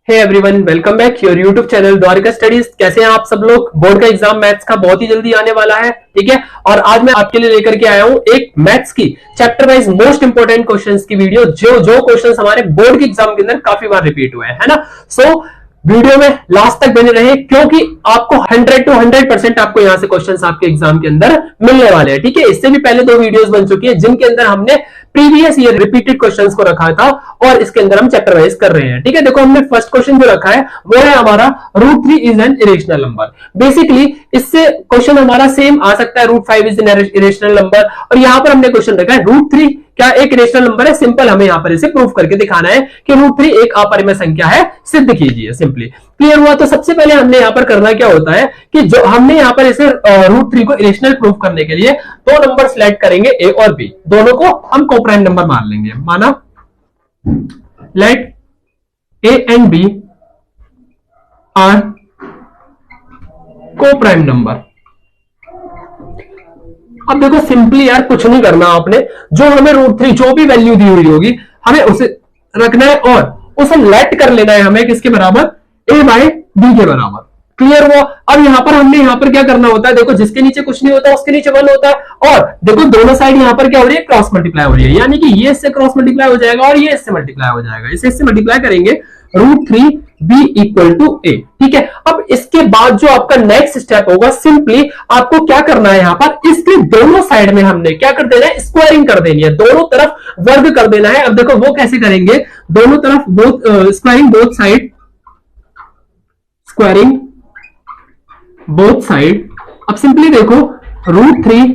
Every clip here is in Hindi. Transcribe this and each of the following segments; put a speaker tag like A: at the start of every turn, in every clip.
A: Hey everyone, welcome back your YouTube channel Dwarika Studies. कैसे हैं आप सब लोग। बोर्ड का एग्जाम मैथ्स का बहुत ही जल्दी आने वाला है, ठीक है। और आज मैं आपके लिए लेकर के आया हूं एक मैथ्स की chapter wise most important questions की वीडियो, जो क्वेश्चंस हमारे बोर्ड के एग्जाम के अंदर काफी बार रिपीट हुए हैं, है ना। सो वीडियो में लास्ट तक बने रहे, क्योंकि आपको 100 to 100% आपको यहां से क्वेश्चंस आपके एग्जाम के अंदर मिलने वाले हैं, ठीक है। इससे भी पहले 2 वीडियोस बन चुकी है जिनके अंदर हमने प्रीवियस ईयर रिपीटेड क्वेश्चंस को रखा था और इसके अंदर हम चैप्टर वाइज कर रहे हैं, ठीक है। देखो, हमने फर्स्ट क्वेश्चन जो रखा है वो है हमारा √3 is an irrational number. Basically इससे क्वेश्चन हमारा सेम आ सकता है, √5 इज एन इरेशनल नंबर। और यहां पर हमने क्वेश्चन रखा है √3 क्या एक रेशनल नंबर है। सिंपल हमें यहां पर इसे प्रूव करके दिखाना है कि √3 एक अपरिमेय संख्या है, सिद्ध कीजिए। सिंपली क्लियर हुआ। तो सबसे पहले हमने यहां पर करना क्या होता है कि जो हमने यहां पर इसे √3 को इरेशनल प्रूव करने के लिए 2 नंबर सिलेक्ट करेंगे, ए और बी। दोनों को हम को प्राइम नंबर मान लेंगे। माना let a and b are को प्राइम नंबर। अब देखो, सिंपली यार कुछ नहीं करना आपने, जो हमें √3 जो भी वैल्यू दी हुई होगी हमें उसे रखना है और उसे लेट कर लेना है हमें किसके बराबर, a बाय b के बराबर। क्लियर हुआ। अब यहां पर हमने यहां पर क्या करना होता है, देखो जिसके नीचे कुछ नहीं होता उसके नीचे 1 होता है। और देखो दोनों साइड यहां पर क्या हो रही है, क्रॉस मल्टीप्लाई हो रही है, यानी कि ये इससे क्रॉस मल्टीप्लाई हो जाएगा और ये इससे मल्टीप्लाई हो जाएगा। इसे इससे मल्टीप्लाई करेंगे, √3 b इक्वल टू a, ठीक है। अब इसके बाद जो आपका नेक्स्ट स्टेप होगा, सिंपली आपको क्या करना है, यहां पर इसके दोनों साइड में हमने क्या कर देना है, स्क्वायरिंग कर देनी है, दोनों तरफ वर्ग कर देना है। अब देखो वो कैसे करेंगे, दोनों तरफ squaring both side, squaring both side. अब सिंपली देखो √3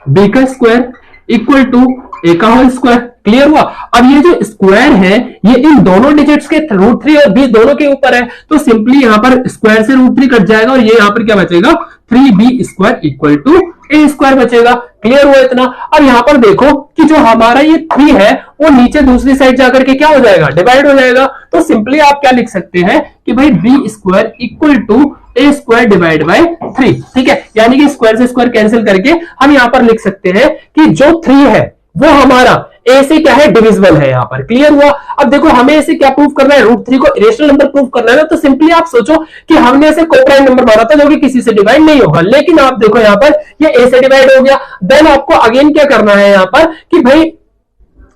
A: b का स्क्वायर इक्वल टू a का होल स्क्वायर। क्लियर हुआ। अब ये जो स्क्वायर है ये इन दोनों डिजिट्स के √3 और b दोनों के ऊपर है, तो सिंपली यहां पर स्क्वायर से √3 कट जाएगा और ये यहां पर क्या बचेगा, 3b square equal to a square बचेगा। क्लियर हुआ इतना। अब यहां पर देखो कि जो हमारा ये 3 है वो नीचे दूसरी साइड जाकर के क्या हो जाएगा, डिवाइड हो जाएगा। तो सिंपली आप क्या लिख सकते हैं कि भाई b square equal to a square divide by 3, ठीक है। यानी कि स्क्वायर से स्क्वायर कैंसिल करके हम यहां पर लिख सकते हैं कि जो 3 है वो हमारा a से क्या है, डिविजिबल है यहां पर। क्लियर हुआ। अब देखो हमें इसे क्या प्रूव करना है, √3 को इरेशनल नंबर प्रूव करना है ना। तो सिंपली आप सोचो कि हमने इसे को प्राइम नंबर माना था जो कि किसी से डिवाइड नहीं होगा, लेकिन आप देखो यहां पर ये a से डिवाइड हो गया। देन आपको अगेन क्या करना है यहां पर कि भाई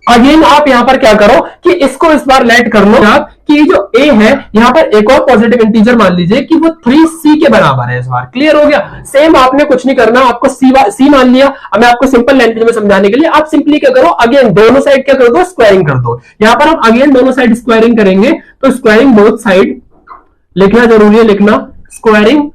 A: अगेन आप यहां पर क्या करो कि इसको इस बार लेट कर लो आप कि जो a है यहां पर एक और पॉजिटिव इंटीजर मान लीजिए कि वो 3c के बराबर है इस बार। क्लियर हो गया। सेम आपने कुछ नहीं करना, आपको c मान लिया। अब मैं आपको सिंपल लैंग्वेज में समझाने के लिए आप सिंपली क्या करो, अगेन दोनों साइड क्या कर दो, स्क्वायरिंग कर दो। यहां पर हम अगेन दोनों साइड स्क्वायरिंग करेंगे, तो स्क्वायरिंग बोथ साइड लिखना जरूरी है, लिखना स्क्वायरिंग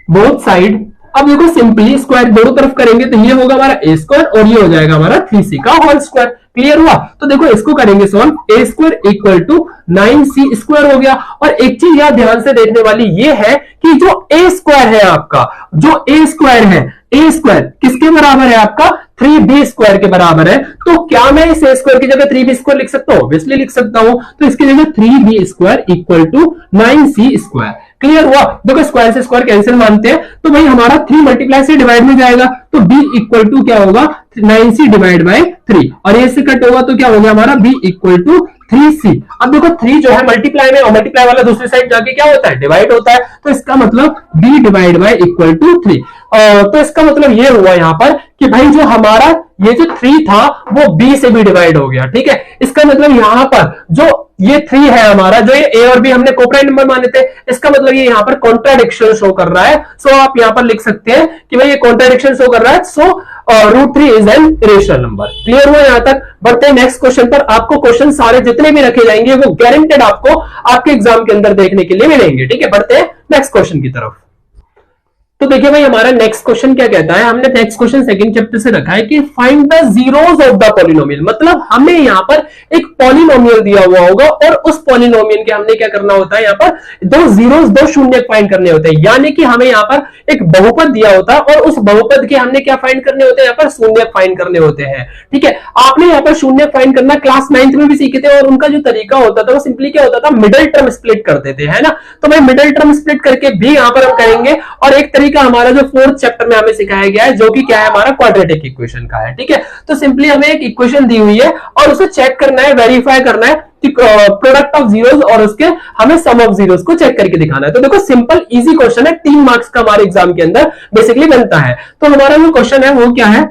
A: बोथ साइड। अब देखो सिंपली स्क्वायर दोनों तरफ करेंगे तो ये होगा हमारा a स्क्वायर और ये हो जाएगा हमारा 3c का होल स्क्वायर। क्लियर हुआ। तो देखो इसको करेंगे solve, a square equal to 9c square हो गया। और एक चीज यहां ध्यान से देखने वाली ये है कि जो a स्क्वायर है आपका, जो a स्क्वायर है, a स्क्वायर किसके बराबर है आपका, 3b स्क्वायर के बराबर है। तो क्या मैं इस a स्क्वायर की जगह 3b स्क्वायर लिख सकता हूं, ऑब्वियसली लिख सकता हूं। तो इसकी जगह 3b square equal to 9c square. Clear हुआ। देखो स्क्वायर से स्क्वायर कैंसिल मानते हैं, तो भाई हमारा 3 मल्टीप्लाई से डिवाइड में जाएगा, तो b इक्वल टू क्या होगा, 9c डिवाइड बाय 3, और ये से कट होगा तो क्या होगा हमारा b इक्वल टू 3c। अब देखो 3 जो है मल्टीप्लाई में, और मल्टीप्लाई वाला दूसरी साइड जाके क्या होता है, डिवाइड होता है। तो इसका मतलब b divide by equal to 3। तो इसका मतलब ये हुआ यहां पर कि भाई जो हमारा ये जो 3 था वो b से भी डिवाइड हो गया, ठीक है। इसका मतलब यहां पर जो ये 3 है हमारा, जो ये a और b हमने को प्राइम नंबर माने थे, इसका मतलब ये यहां पर कॉन्ट्राडिक्शन शो कर रहा है। सो आप यहां पर लिख सकते हैं कि भाई ये कॉन्ट्राडिक्शन शो कर रहा है। सो √3 is an irrational number. Clear हुआ। यहां तक बढ़ते हैं नेक्स्ट क्वेश्चन पर। आपको क्वेश्चन सारे जितने भी रखे जाएंगे वो गारंटेड आपको आपके एग्जाम के अंदर देखने के लिए मिलेंगे, ठीक है। बढ़ते हैं नेक्स्ट क्वेश्चन की तरफ। तो देखिए भाई हमारा नेक्स्ट क्वेश्चन क्या कहता है, हमने नेक्स्ट क्वेश्चन सेकंड चैप्टर से रखा है कि find the zeros of the polynomial. मतलब हमें यहां पर एक पॉलिनोमियल दिया हुआ होगा और उस पॉलिनोमियल के हमने क्या करना होता है, यहां पर 2 जीरोस 2 शून्य फाइंड करने होते हैं। यानी कि हमें यहां पर एक बहुपद दिया होता है और उस बहुपद के हमने क्या फाइंड करने होते हैं, यहां पर शून्य फाइंड करने होते हैं, ठीक है। आपने यहां पर शून्य फाइंड करना क्लास 9th में भी सीखे थे, और उनका जो तरीका होता था वो सिंपली क्या होता था, मिडिल टर्म स्प्लिट करते थे, है ना। तो भाई मिडिल टर्म स्प्लिट करके भी यहां पर हम करेंगे, और एक तरीका तरीका हमारा जो फोर्थ चैप्टर में हमें सिखाया गया है, जो कि क्या है हमारा क्वाड्रेटिक इक्वेशन का है। ठीक है, तो सिंपली हमें एक इक्वेशन दी हुई है और उसे चेक करना है, वेरीफाई करना है कि प्रोडक्ट ऑफ जीरोस और उसके हमें सम ऑफ जीरोस को चेक करके दिखाना है। तो देखो सिंपल इजी क्वेश्चन है, 3 मार्क्स का हमारे एग्जाम के अंदर बेसिकली बनता है। तो हमारा जो क्वेश्चन है वो क्या है,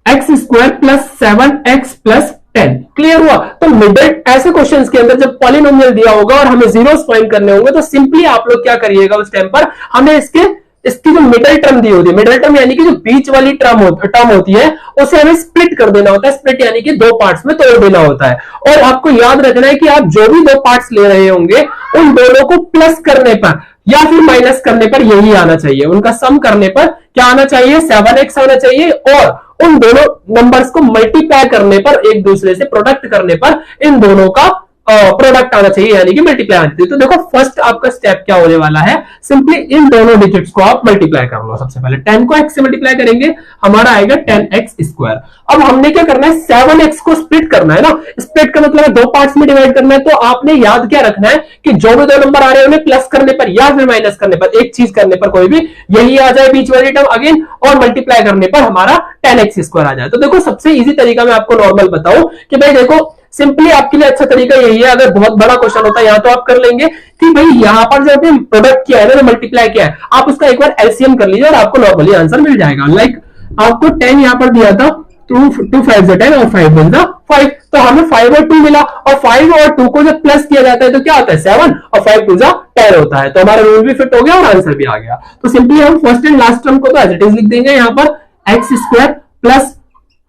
A: x square plus 7x plus 10। Clear हुआ? तो मिडिल ऐसे क्वेश्चंस के अंदर जब पॉलिनोमियल दिया होगा और हमें जीरोस फाइंड करने होंगे तो सिंपली आप लोग क्या करिएगा, उस टाइम पर हमें इसकी जो मिडिल टर्म दी होती है, मिडिल टर्म यानी कि जो बीच वाली टर्म होती है, उसे हमें स्प्लिट कर देना होता है। स्प्लिट यानी कि 2 पार्ट्स में तोड़ देना होता है। और आपको याद रखना है कि आप जो भी 2 पार्ट्स ले रहे होंगे उन दोनों को प्लस करने पर या फिर माइनस करने पर यही आना चाहिए। उनका सम करने पर क्या आना चाहिए, 7x आना चाहिए, और उन दोनों नंबर्स को मल्टीप्लाई करने पर, एक दूसरे से प्रोडक्ट करने पर इन दोनों का प्रोडक्ट आना चाहिए, यानी कि मल्टीप्लाई आना चाहिए। तो देखो फर्स्ट आपका स्टेप क्या होने वाला है, सिंपली इन दोनों डिजिट्स को आप मल्टीप्लाई कर लो। सबसे पहले 10 को x से मल्टीप्लाई करेंगे, हमारा आएगा 10x स्क्वायर। अब हमने क्या करना है, 7x को स्प्लिट करना है ना। स्प्लिट का मतलब है 2 पार्ट्स में डिवाइड करना है। तो आपने याद क्या रखना है कि जो भी 2 नंबर आ रहे हैं उन्हें प्लस करने पर या फिर माइनस करने पर, एक चीज करने पर कोई भी यही आ जाए बीच वाली टर्म अगेन, और मल्टीप्लाई करने पर हमारा 10x स्क्वायर आ जाए। तो देखो सबसे इजी तरीका मैं आपको नॉर्मल बताऊं कि भाई देखो सिंपली आपके लिए अच्छा तरीका यही है, अगर बहुत बड़ा क्वेश्चन होता है यहाँ तो आप कर लेंगे कि भाई यहाँ पर जब प्रोडक्ट किया है ना, मल्टीप्लाई किया है, आप उसका एक बार एलसीएम कर लीजिए और आपको नॉर्मली आंसर मिल जाएगा। लाइक आपको 10 यहाँ पर दिया था, 2 5 10 और 5 1 5, तो हमें 5 और 2 मिला, और 5 और 2 को जब प्लस किया जाता है तो क्या होता है 7, और 5 2 10 होता है। तो हमारा रूल भी फिट हो गया और आंसर भी आ गया। तो सिंपली हम फर्स्ट एंड लास्ट टर्म को तो एज इट इज लिख देंगे यहाँ पर, x square plus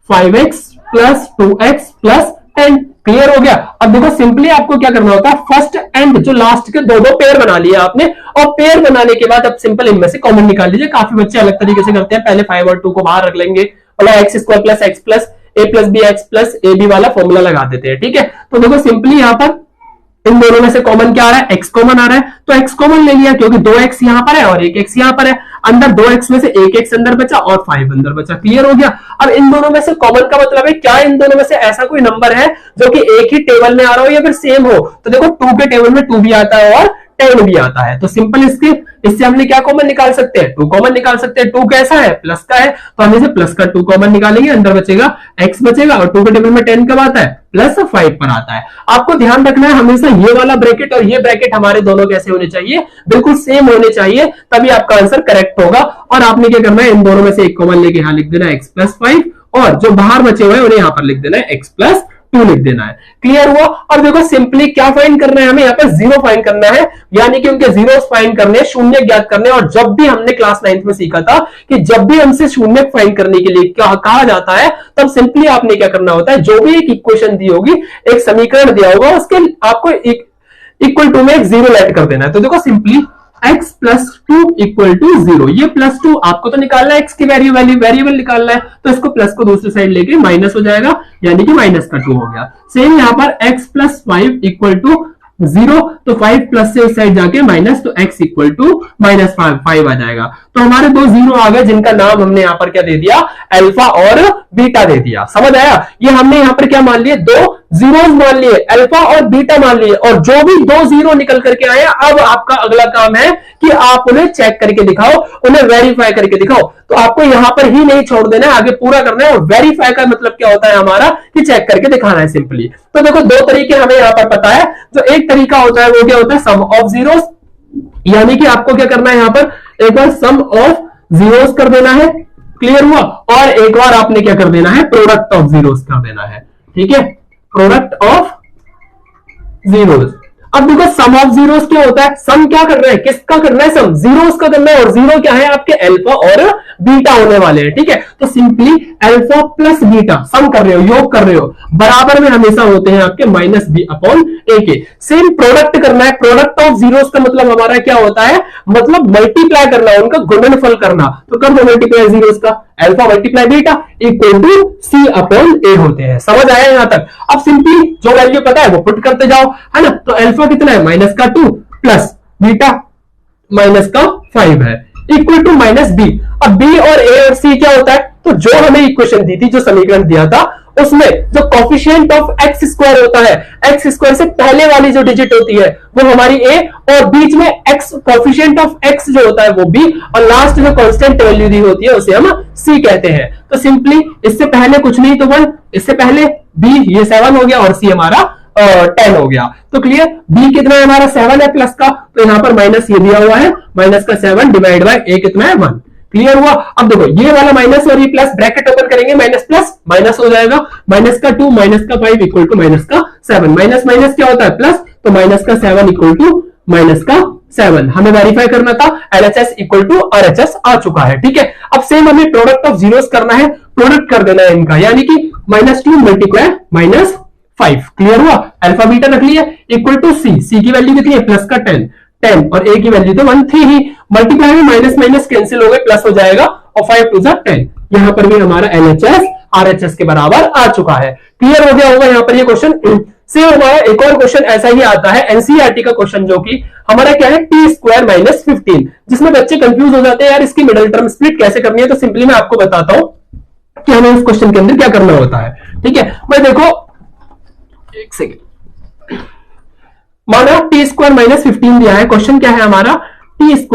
A: 5x plus 2x plus 10। Clear हो गया? अब देखो सिंपली आपको क्या करना होता है, फर्स्ट एंड जो लास्ट के 2 पेयर बना लिए आपने, और पेयर बनाने के बाद अब सिंपल इनमें से कॉमन निकाल लीजिए। काफी बच्चे अलग तरीके से करते हैं, पहले 5 और 2 को बाहर रख लेंगे, मतलब x square plus x plus a plus b x plus a b वाला फॉर्मूला लगा देते हैं। ठीक है, तो देखो सिंपली यहाँ पर इन दोनों में से कॉमन क्या आ रहा है, x कॉमन आ रहा है, तो x कॉमन ले लिया क्योंकि 2x यहां पर है और 1x यहां पर है। अंदर 2x में से 1x अंदर बचा और 5 अंदर बचा। क्लियर हो गया? अब इन दोनों में से कॉमन का मतलब है क्या, इन दोनों में से ऐसा कोई नंबर है जो कि एक ही टेबल में आ रहा हो या फिर सेम हो। तो देखो 2 के टेबल में 2 भी आता है और 10 भी आता है। तो सिंपल इससे हमने क्या कॉमन निकाल सकते हैं, 2 कॉमन निकाल सकते हैं। 2 कैसा है, प्लस का है, तो हम इसे प्लस का 2 कॉमन निकालेंगे, अंदर बचेगा x बचेगा, और 2 के टेबल में 10 कब आता है, प्लस 5 पर आता है। आपको ध्यान रखना है हमेशा ये वाला ब्रैकेट और ये ब्रैकेट हमारे दोनों कैसे होने चाहिए, बिल्कुल सेम होने चाहिए, तभी आपका आंसर करेक्ट होगा। और आपने क्या करना है, इन दोनों में से एक कॉमन लेके यहां लिख देना है x प्लस 5, और जो बाहर बचे हुए हैं उन्हें यहां पर लिख देना है x प्लस 2 लिख देना है। क्लियर हुआ? और देखो सिंपली क्या फाइंड करना है, हमें यहाँ पर 0 फाइंड करना है, यानी कि उनके जीरोस फाइंड करने, शून्य ज्ञात करने। और जब भी हमने क्लास 9th में सीखा था कि जब भी हमसे शून्य फाइंड करने के लिए कहा जाता है, तब सिंपली आपने क्या करना होता है, जो भी एक इक्वेशन दी होगी, एक समीकरण दिया होगा, उसके आपको इक्वल टू में एक 0 ऐड कर देना है। तो देखो simply x plus 2 equal to 0, ये प्लस 2 आपको तो निकालना है, x की वेरिएबल निकालना है, तो इसको प्लस को दूसरी साइड लेके माइनस हो जाएगा, यानी कि माइनस का 2 हो गया। सेम यहाँ पर x प्लस 5 इक्वल टू 0, तो 5 प्लस से इस साइड जाके माइनस, तो x इक्वल टू माइनस 5 आ जाएगा। तो हमारे 2 0 आ गए, जिनका नाम हमने यहाँ पर क्या दे दिया, अल्फा और बीटा दे दिया। समझ आया? ये हमने यहाँ पर क्या मान लिए, 2 जीरोस मान लिए, अल्फा और बीटा मान लिए, और जो भी 2 0 निकल करके आए, अब आपका अगला काम है कि आप उन्हें चेक करके दिखाओ, उन्हें वेरीफाई करके दिखाओ। तो आपको यहां पर ही नहीं छोड़ देना है, आगे पूरा करना है। और वेरीफाई का मतलब क्या होता है हमारा, कि चेक करके दिखाना है सिंपली। तो देखो 2 तरीके हमें यहां पर पता है। जो एक तरीका होता है वो क्या होता है, सम ऑफ जीरोस, यानी कि आपको क्या करना है, यहां पर एक बार सम ऑफ जीरोस कर देना है। क्लियर हुआ? और एक बार आपने क्या कर देना है, प्रोडक्ट ऑफ जीरोस कर देना है। ठीक है, प्रोडक्ट ऑफ जीरोस। अब देखो सम ऑफ जीरोस क्या होता है, सम क्या करना है, किसका करना है, सम जीरोस का करना है, और जीरो क्या है, आपके अल्फा और बीटा होने वाले हैं। ठीक है, तो सिंपली अल्फा प्लस बीटा सम कर रहे हो, योग कर रहे हो, बराबर में हमेशा होते हैं आपके माइनस बी अपॉन ए के। सेम प्रोडक्ट करना है, प्रोडक्ट ऑफ जीरोस का मतलब हमारा क्या होता है, मतलब मल्टीप्लाई करना, उनका गुणनफल करना। तो कर दो मल्टीप्लाई जीरोस का, alpha multiply beta equal to c upon a होते हैं। समझ आया यहां तक? अब सिंपली जो वैल्यू पता है वो पुट करते जाओ, है ना। तो अल्फा कितना है, माइनस का 2 प्लस बीटा माइनस का 5 है, इक्वल टू माइनस बी। अब बी और ए और सी क्या होता है, तो जो हमें इक्वेशन दी थी, जो समीकरण दिया था, उसमें जो कोफिशिएंट ऑफ एक्स स्क्वायर होता है, एक्स स्क्वायर से पहले वाली जो डिजिट होती है वो हमारी ए, और बीच में एक्स कोफिशिएंट ऑफ एक्स जो होता है वो बी, और लास्ट जो कांस्टेंट वैल्यू दी होती है उसे हम सी कहते हैं। तो सिंपली इससे पहले कुछ नहीं तो 1, इससे पहले बी ये 7 हो गया और सी हमारा 10 हो गया। तो क्लियर, बी कितना है हमारा 7 है प्लस का, तो यहां पर माइनस ये दिया हुआ है, माइनस का 7 डिवाइड बाय ए कितना है 1। क्लियर हुआ। अब देखो ये वाला माइनस और ये प्लस, ब्रैकेट ओपन करेंगे, माइनस प्लस माइनस हो जाएगा, माइनस का 2 माइनस का 5 इक्वल टू माइनस का 7, माइनस माइनस क्या होता है प्लस, तो माइनस का 7 इक्वल टू माइनस का 7 हमें वेरीफाई करना था, एलएचएस इक्वल टू आरएचएस आ चुका है। ठीक है, अब सेम हमें प्रोडक्ट ऑफ जीरोस करना है, प्रोडक्ट कर देना है इनका, यानी कि -2 मल्टीप्लाई -5। क्लियर हुआ, अल्फा बीटा रख लिया इक्वल टू सी, सी की वैल्यू कितनी है प्लस का 10 और ए की वैल्यू तो 1 थी ही, मल्टीप्लाई में माइनस माइनस कैंसिल हो गए, प्लस हो जाएगा और 5 टू 10, यहां पर भी हमारा एलएचएस आरएचएस के बराबर आ चुका है। क्लियर हो गया होगा यहाँ पर ये क्वेश्चन। से हमारा एक और क्वेश्चन ऐसा ही आता है एनसीईआरटी का क्वेश्चन, जो कि हमारा क्या है t² - 15, जिसमें बच्चे कंफ्यूज हो जाते हैं यार इसकी मिडिल टर्म स्प्लिट कैसे करनी है। तो सिंपली मैं आपको बताता हूं कि हमें इस क्वेश्चन के अंदर क्या करना होता है। ठीक है, मैं देखो एक सेकेंड, माना t² - 15 दिया है, क्वेश्चन क्या है हमारा t² -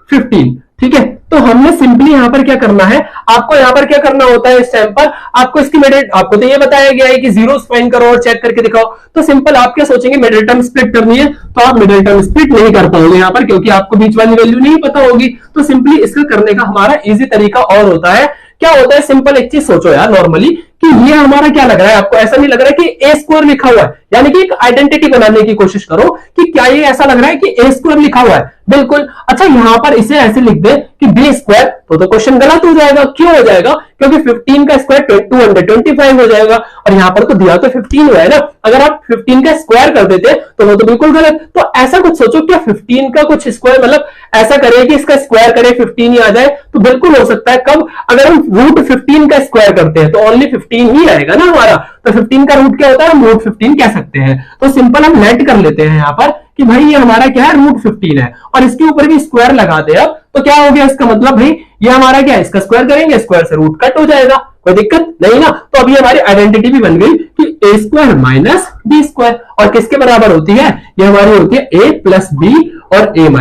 A: 15। ठीक है, तो हमने सिंपली यहां पर क्या करना है, आपको यहां पर क्या करना होता है, इस टाइम पर आपको इसकी मिडिल, आपको तो ये बताया गया है कि जीरोस फाइंड करो और चेक करके दिखाओ। तो सिंपल आप क्या सोचेंगे, मिडिल टर्म स्प्लिट करनी है, तो आप मिडिल टर्म स्प्लिट नहीं कर पाओगे यहां पर, क्योंकि आपको बीच वाली वैल्यू नहीं पता होगी। तो सिंपली इसका करने का हमारा इजी तरीका और होता है, क्या होता है, सिंपल एक चीज सोचो यार नॉर्मली, कि ये हमारा क्या लग रहा है आपको, ऐसा नहीं लग रहा है कि a² लिखा हुआ है, यानी कि एक आइडेंटिटी बनाने की कोशिश करो कि क्या ये ऐसा लग रहा है कि a² लिखा हुआ है, बिल्कुल। अच्छा यहां पर इसे ऐसे लिख दे कि b², तो क्वेश्चन गलत हो जाएगा। क्यों हो जाएगा, क्योंकि 15 का स्क्वायर 225 हो जाएगा, और यहां पर तो दिया तो 15 हुआ है ना, अगर आप 15 का स्क्वायर कर देते तो वो तो बिल्कुल गलत। तो ऐसा कुछ सोचो, क्या 15 का कुछ स्क्वायर मतलब ऐसा करे कि इसका स्क्वायर करे 15 ही आ जाए, तो बिल्कुल हो सकता है। कब, अगर हम रूट 15 का स्क्वायर करते हैं तो ओनली 15 ही आएगा ना हमारा, तो 15 का रूट क्या होता है, हम रूट 15 कह सकते हैं। तो सिंपल हम लेट कर लेते हैं यहां पर कि भाई ये हमारा क्या है, रूट 15 है, और इसके ऊपर भी स्क्वायर लगा दे। अब तो क्या हो गया, इसका मतलब भाई ये हमारा क्या है, इसका स्क्वायर करेंगे, स्क्वायर से रूट कट हो जाएगा, कोई दिक्कत नहीं ना। तो अभी हमारी आइडेंटिटी भी बन गई कि a² - b², और किसके बराबर होती है, ये हमारी होती है a + b और a -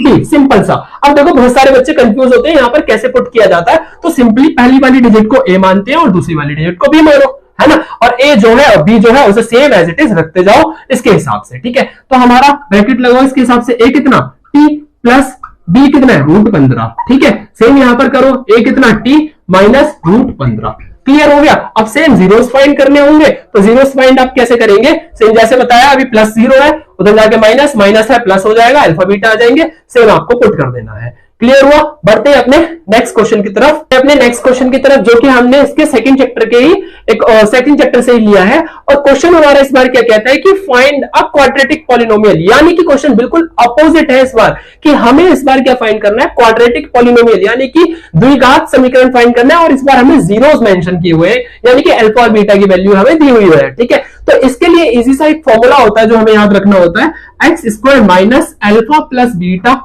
A: b, सिंपल सा। अब देखो बहुत सारे बच्चे कंफ्यूज होते हैं यहाँ पर कैसे पुट किया जाता है। तो सिंपली पहली वाली डिजिट को a मानते हैं और दूसरी वाली डिजिट को b मानो, है ना, और a जो है और b जो है उसे सेम एज इट इज रखते जाओ इसके हिसाब से। ठीक है, तो हमारा ब्रैकेट लगाओ इसके हिसाब से, a कितना t + b कितना है √15। ठीक है, सेम यहां पर करो, a कितना t - √15। क्लियर हो गया। अब सेम जीरोस फाइंड करने होंगे, तो जीरोस फाइंड आप कैसे करेंगे, सेम जैसे बताया, अभी +0 है, उधर जाके माइनस, माइनस है प्लस हो जाएगा, अल्फा बीटा आ जाएंगे, सेम आपको पुट कर देना है। क्लियर हुआ। बढ़ते हैं अपने नेक्स्ट क्वेश्चन की तरफ, जो कि हमने इसके सेकंड चैप्टर के ही एक सेकंड चैप्टर से ही लिया है। और क्वेश्चन हमारा इस बार क्या कहता है कि फाइंड अ क्वाड्रेटिक पॉलिनोमियल, यानी कि क्वेश्चन बिल्कुल अपोजिट है इस बार, कि हमें इस बार क्या फाइंड करना है, क्वाड्रेटिक पॉलिनोमियल, यानी कि द्विघात समीकरण फाइंड करना है। और इस बार हमें जीरोस मेंशन किए हुए हैं, यानी कि अल्फा और बीटा की वैल्यू हमें दी हुई है। ठीक है, तो इसके लिए इजी सा एक फॉर्मूला होता है जो हमें याद रखना होता है, x² - alpha + beta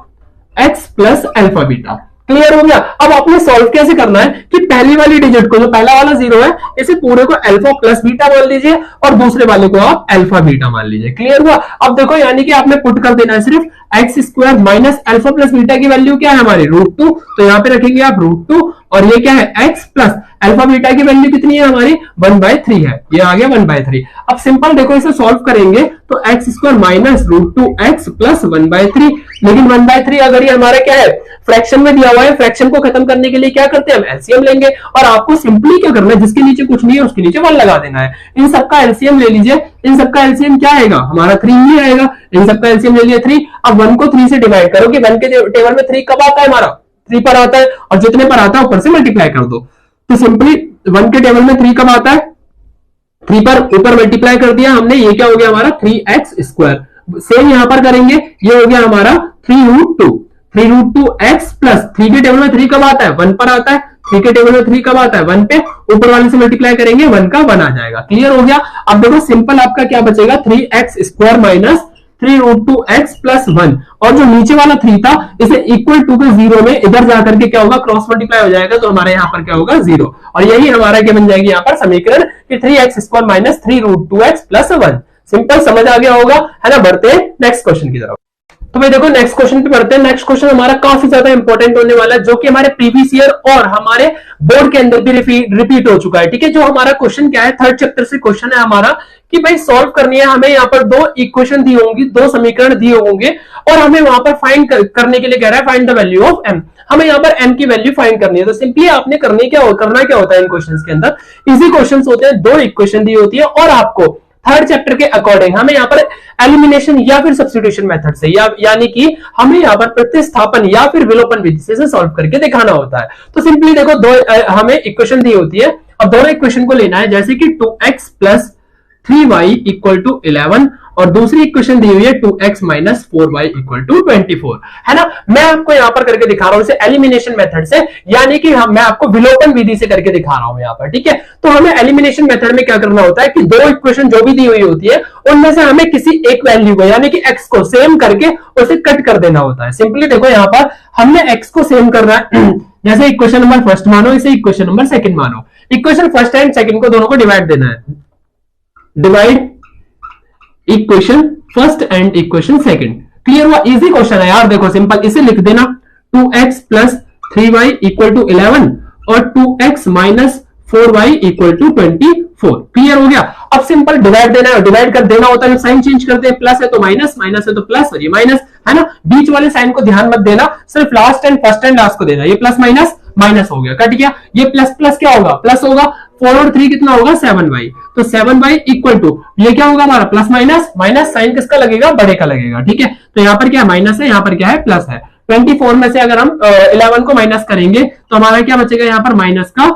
A: x + alpha beta. Clear हो गया। अब आपने सॉल्व कैसे करना है कि पहली वाली डिजिट को, जो पहला वाला 0 है, इसे पूरे को अल्फा + बीटा मान लीजिए और दूसरे वाले को आप अल्फा बीटा मान लीजिए। क्लियर हुआ। अब देखो यानी कि आपने पुट कर देना है सिर्फ x² - अल्फा + बीटा की वैल्यू क्या है हमारी √2, तो यहां पे रखेंगे आप √2, और ये क्या है x + अल्फा बीटा की वैल्यू कितनी है हमारी 1/3 है, ये आ गया 1/3। अब सिंपल देखो इसे सॉल्व करेंगे तो x² - √2x + 1/3, लेकिन 1/3 अगर ये हमारा क्या है फ्रैक्शन में दिया हुआ है, फ्रैक्शन को खत्म करने के लिए क्या करते हैं हम एलसीएम लेंगे, और आपको सिंपली क्या करना है, जिसके नीचे कुछ नहीं है उसके नीचे 1 लगा देना है। इन सबका एलसीएम ले लीजिए, इन सबका एलसीएम क्या आएगा हमारा 3 ही आएगा, इन सबका एलसीएम ले लिया 3। अब 1 को 3 से डिवाइड करो कि 1 के टेबल में 3 कब आता है हमारा 3 पर आता है, और जितने पर आता है ऊपर से मल्टीप्लाई कर दो। तो सिंपली 1 के टेबल में 3 कब आता है, 3 पर ऊपर मल्टीप्लाई कर दिया हमने, ये क्या हो गया हमारा 3x²। सेम यहां पर करेंगे, ये हो गया हमारा 3√2 x प्लस 3 के टेबल में 3 कब आता है 1 पर आता है, 3 के टेबल में 3 कब आता है 1 पे, ऊपर वाले से मल्टीप्लाई करेंगे 1 का 1 आ जाएगा। क्लियर हो गया। अब देखो सिंपल आपका क्या बचेगा 3x² - 3√2x प्लस 1, और जो नीचे वाला 3 था इसे इक्वल टू के 0 में इधर जाकर के क्या होगा, क्रॉस मल्टीप्लाई हो जाएगा, तो हमारे यहाँ पर क्या होगा 0, और यही हमारा क्या बन जाएगी यहाँ पर समीकरण कि 3x² minus 3√2x plus 1। Simple, समझ आ गया होगा, है ना। बढ़ते हैं नेक्स्ट क्वेश्चन की तरफ। तो भाई देखो नेक्स्ट क्वेश्चन पे बढ़ते हैं। नेक्स्ट क्वेश्चन हमारा काफी ज्यादा इंपॉर्टेंट होने वाला है, जो कि हमारे प्रीवियस ईयर और हमारे बोर्ड के अंदर भी रिपीट हो चुका है। ठीक है, जो हमारा क्वेश्चन क्या है, थर्ड चैप्टर से क्वेश्चन है हमारा कि भाई सॉल्व करनी है हमें। यहाँ पर दो इक्वेशन दी होंगी, दो समीकरण दिए होंगे, और हमें वहां पर फाइंड करने के लिए कह रहा है find the value of m। हमें यहाँ पर m की वैल्यू फाइंड करनी है। तो सिंपली आपने करना क्या होता है इन क्वेश्चंस के अंदर, इजी क्वेश्चंस होते हैं, दो इक्वेशन दी होती है, और आपको थर्ड चैप्टर के अकॉर्डिंग हमें यहाँ पर एलिमिनेशन या फिर सब्स्टिट्यूशन मेथड से यानी कि हमें यहाँ पर प्रतिस्थापन या फिर विलोपन विधि से सॉल्व करके दिखाना होता है। तो सिंपली देखो दो हमें इक्वेशन दी होती है, अब दोनों इक्वेशन को लेना है, जैसे कि 2x plus 3y equal to 11, और दूसरी इक्वेशन दी हुई है 2x minus 4y equal to 24, है ना। मैं आपको यहां पर करके दिखा रहा हूं इसे एलिमिनेशन मेथड से, यानी कि मैं आपको विलोपन विधि से करके दिखा रहा हूं यहां पर। ठीक है, तो हमें एलिमिनेशन मेथड में क्या करना होता है कि दो इक्वेशन जो भी दी हुई होती है उनमें से हमें किसी एक वैल्यू को यानी कि x को सेम करके उसे कट कर देना होता है। सिंपली देखो यहां पर हमने x को सेम करना है, जैसे इक्वेशन नंबर फर्स्ट मानो, इसे इक्वेशन नंबर सेकंड मानो। इक्वेशन फर्स्ट एंड सेकंड को दोनों को डिवाइड देना है, divide equation first and equation second. Clear हुआ, इजी क्वेश्चन है यार। देखो सिंपल, इसे लिख देना 2x plus 3y equal to 11 और 2x minus 4y equal to 24। Clear हो गया। अब सिंपल डिवाइड देना है, डिवाइड कर देना होता है, साइन चेंज करते हैं, प्लस है तो माइनस, माइनस है तो प्लस, और ये माइनस, है ना। बीच वाले साइन को ध्यान मत देना, सिर्फ last and first and last को देना। ये प्लस माइनस माइनस हो गया, कट गया। ये प्लस प्लस क्या होगा, प्लस होगा। 4 और 3 कितना होगा, 7y, तो 7y इक्वल टू ये क्या होगा हमारा प्लस माइनस, माइनस साइन किसका लगेगा, बड़े का लगेगा। ठीक है, तो यहाँ पर क्या माइनस है, यहाँ पर क्या है प्लस है। 24 में से अगर हम 11 को माइनस करेंगे तो हमारा क्या बचेगा, यहाँ पर माइनस का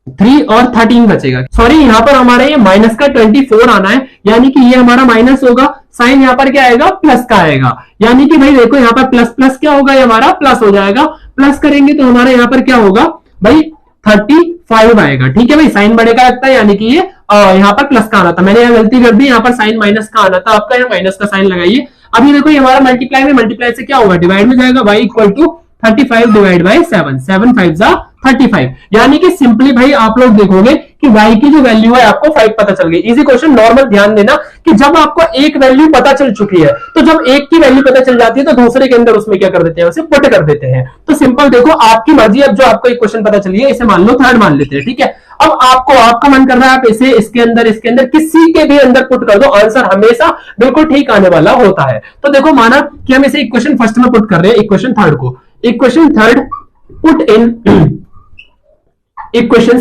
A: 3 और 13 बचेगा। सॉरी, यहाँ पर हमारा ये माइनस का 24 आना है, यानी कि ये हमारा माइनस होगा, साइन यहाँ पर क्या आएगा, प्लस का आएगा। यानी कि भाई देखो यहाँ पर प्लस प्लस क्या होगा, ये हमारा प्लस हो जाएगा। प्लस करेंगे तो हमारे यहाँ पर क्या होगा भाई 35 आएगा। ठीक है भाई, साइन बड़े का लगता है, यानी कि ये यहाँ पर प्लस का आना था, मैंने यहाँ गलती कर दी, यहाँ पर साइन माइनस का आना था, आपका यहाँ माइनस का साइन लगाइए। अभी देखो ये हमारा मल्टीप्लाई में, मल्टीप्लाई से क्या होगा, डिवाइड में जाएगा, y equal to 35 divide by 7, 7 5 जा 35। यानी कि सिंपली भाई आप लोग देखोगे कि y की जो वैल्यू है आपको 5 पता चल गई। इजी क्वेश्चन, नॉर्मल ध्यान देना कि जब आपको एक वैल्यू पता चल चुकी है, तो जब एक की वैल्यू पता चल जाती है तो दूसरे के अंदर उसमें क्या कर देते हैं, उसे पुट कर देते हैं। तो सिंपल देखो आपकी मर्जी, अब जो आपको एक क्वेश्चन पता चली है इसे मान लो थर्ड मान लेते हैं। ठीक है, अब आपका मन कर रहा है आप इसे इसके अंदर किसी के भी अंदर पुट कर दो, आंसर हमेशा बिल्कुल ठीक आने वाला होता है। तो देखो माना कि हम इसे इक्वेशन फर्स्ट में पुट कर रहे हैं, इक्वेशन थर्ड को, equation third put in equation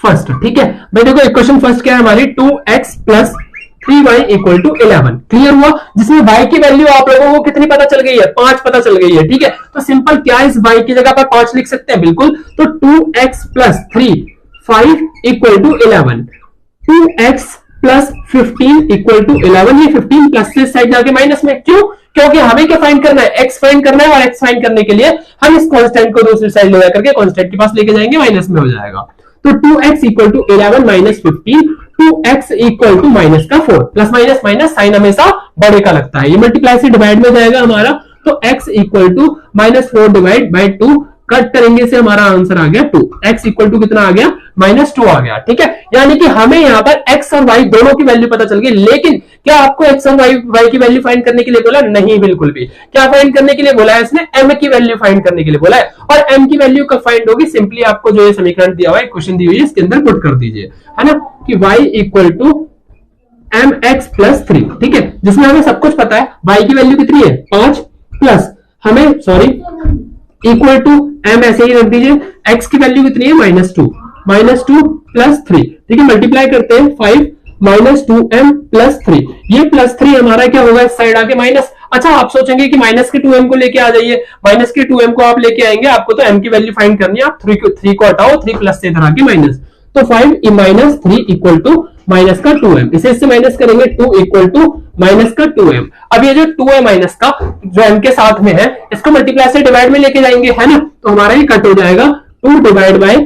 A: first. ठीक है भाई, देखो इक्वेशन फर्स्ट क्या है हमारी, 2x plus 3y equal to 11। Clear हुआ, जिसमें y की वैल्यू आप लोगों को कितनी पता चल गई है, 5 पता चल गई है। ठीक है, तो सिंपल क्या इस y की जगह पर 5 लिख सकते हैं, बिल्कुल। तो 2x plus 3 5 equal to 11, 2x plus 15 equal to 11। ये 15 प्लस से साइड जाके माइनस में, क्यों, क्योंकि हमें क्या फाइंड करना है, x फाइंड करना है, और x फाइंड करने के लिए हम इस कांस्टेंट को दूसरी साइड ले जाकर कांस्टेंट के पास लेके जाएंगे, माइनस में हो जाएगा। तो 2x equal to 11 minus 15, 2x equal to minus का 4, प्लस माइनस माइनस साइन हमेशा बड़े का लगता है, ये मल्टीप्लाई से डिवाइड में जाएगा हमारा। तो x equal to minus 4 divide by 2, cut करेंगे से हमारा आंसर आ गया 2। x इक्वल टू कितना आ गया, -2 आ गया। ठीक है, यानी कि हमें यहाँ पर x और y दोनों की वैल्यू पता चल गई, लेकिन क्या आपको x और y की वैल्यू फाइंड करने के लिए बोला, नहीं बिल्कुल भी। क्या फाइंड करने के लिए बोला है इसने, m की वैल्यू फाइंड करने के लिए बोला है। और m की वैल्यू कब फाइंड होगी, सिंपली आपको जो ये समीकरण दिया हुआ है, क्वेश्चन दी हुई है, इसके अंदर पुट कर दीजिए, है ना, कि y equal to mx plus 3। ठीक है, जिसमें हमें सब कुछ पता है, y की वैल्यू कितनी है 5, प्लस हमें सॉरी इक्वल टू m ऐसे ही रख दीजिए, x की वैल्यू कितनी है -2 प्लस 3। ठीक है, मल्टीप्लाई करते हैं 5 माइनस 2m प्लस 3, ये प्लस 3 हमारा क्या होगा, इस साइड आके माइनस। अच्छा, आप सोचेंगे कि माइनस के 2m को लेके आ जाइए, माइनस के 2m को आप लेके आएंगे, आपको तो m की वैल्यू फाइंड करनी है, आप 3 को हटाओ, 3 प्लस से इधर आके माइनस, तो 5 माइनस 3 इक्वल टू माइनस का 2m, इसे इससे माइनस करेंगे 2 इक्वल टू माइनस का 2m। अब ये जो 2 है माइनस का जो m के साथ में है, इसको मल्टीप्लाई से डिवाइड में लेके जाएंगे, है ना, तो हमारा ये कट हो जाएगा, 2 divide by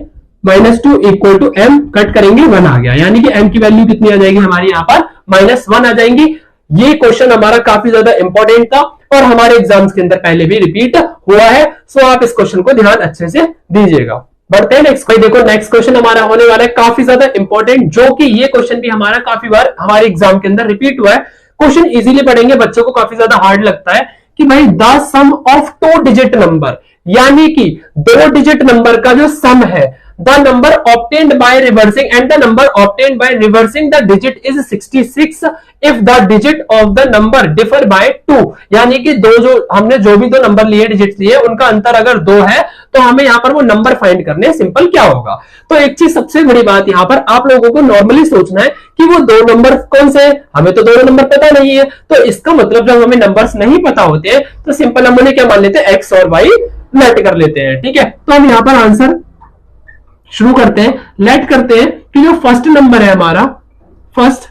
A: -2 equal to m, cut करेंगे 1 आ गया, यानी कि m की वैल्यू कितनी आ जाएगी हमारी यहाँ पर -1 आ जाएंगी। ये क्वेश्चन हमारा काफी ज्यादा इंपॉर्टेंट था और हमारे एग्जाम्स के अंदर पहले भी रिपीट हुआ है। सो आप इस क्वेश्चन को ध्यान अच्छे से दीजिएगा। बढ़ते हैं नेक्स्ट। देखो नेक्स्ट क्वेश्चन हमारा होने वाला है काफी ज्यादा इंपॉर्टेंट, जो कि ये क्वेश्चन भी हमारा काफी बार हमारे एग्जाम के अंदर रिपीट हुआ है। क्वेश्चन इजीली पढ़ेंगे, बच्चों को काफी ज्यादा हार्ड लगता है कि भाई the sum of 2 digit number, यानी कि 2 डिजिट नंबर का जो सम है, the number obtained by reversing and the number obtained by reversing the digit is 66 if the digit of the number differ by 2, यानी कि हमने जो भी 2 नंबर लिए, डिजिट लिए, उनका अंतर अगर 2 है तो हमें यहां पर वो नंबर फाइंड करने। सिंपल क्या होगा, तो एक चीज सबसे बड़ी बात यहां पर आप लोगों को नॉर्मली सोचना है कि वो 2 नंबर कौन से हैं। हमें तो 2 नंबर पता नहीं है, तो इसका मतलब जब हमें नंबर्स नहीं पता होते हैं तो सिंपल हम उन्हें क्या मान लेते हैं, एक्स और वाई लेट कर लेते हैं। ठीक है, तो हम यहां पर आंसर शुरू करते हैं, लेट करते हैं कि जो फर्स्ट नंबर है हमारा, फर्स्ट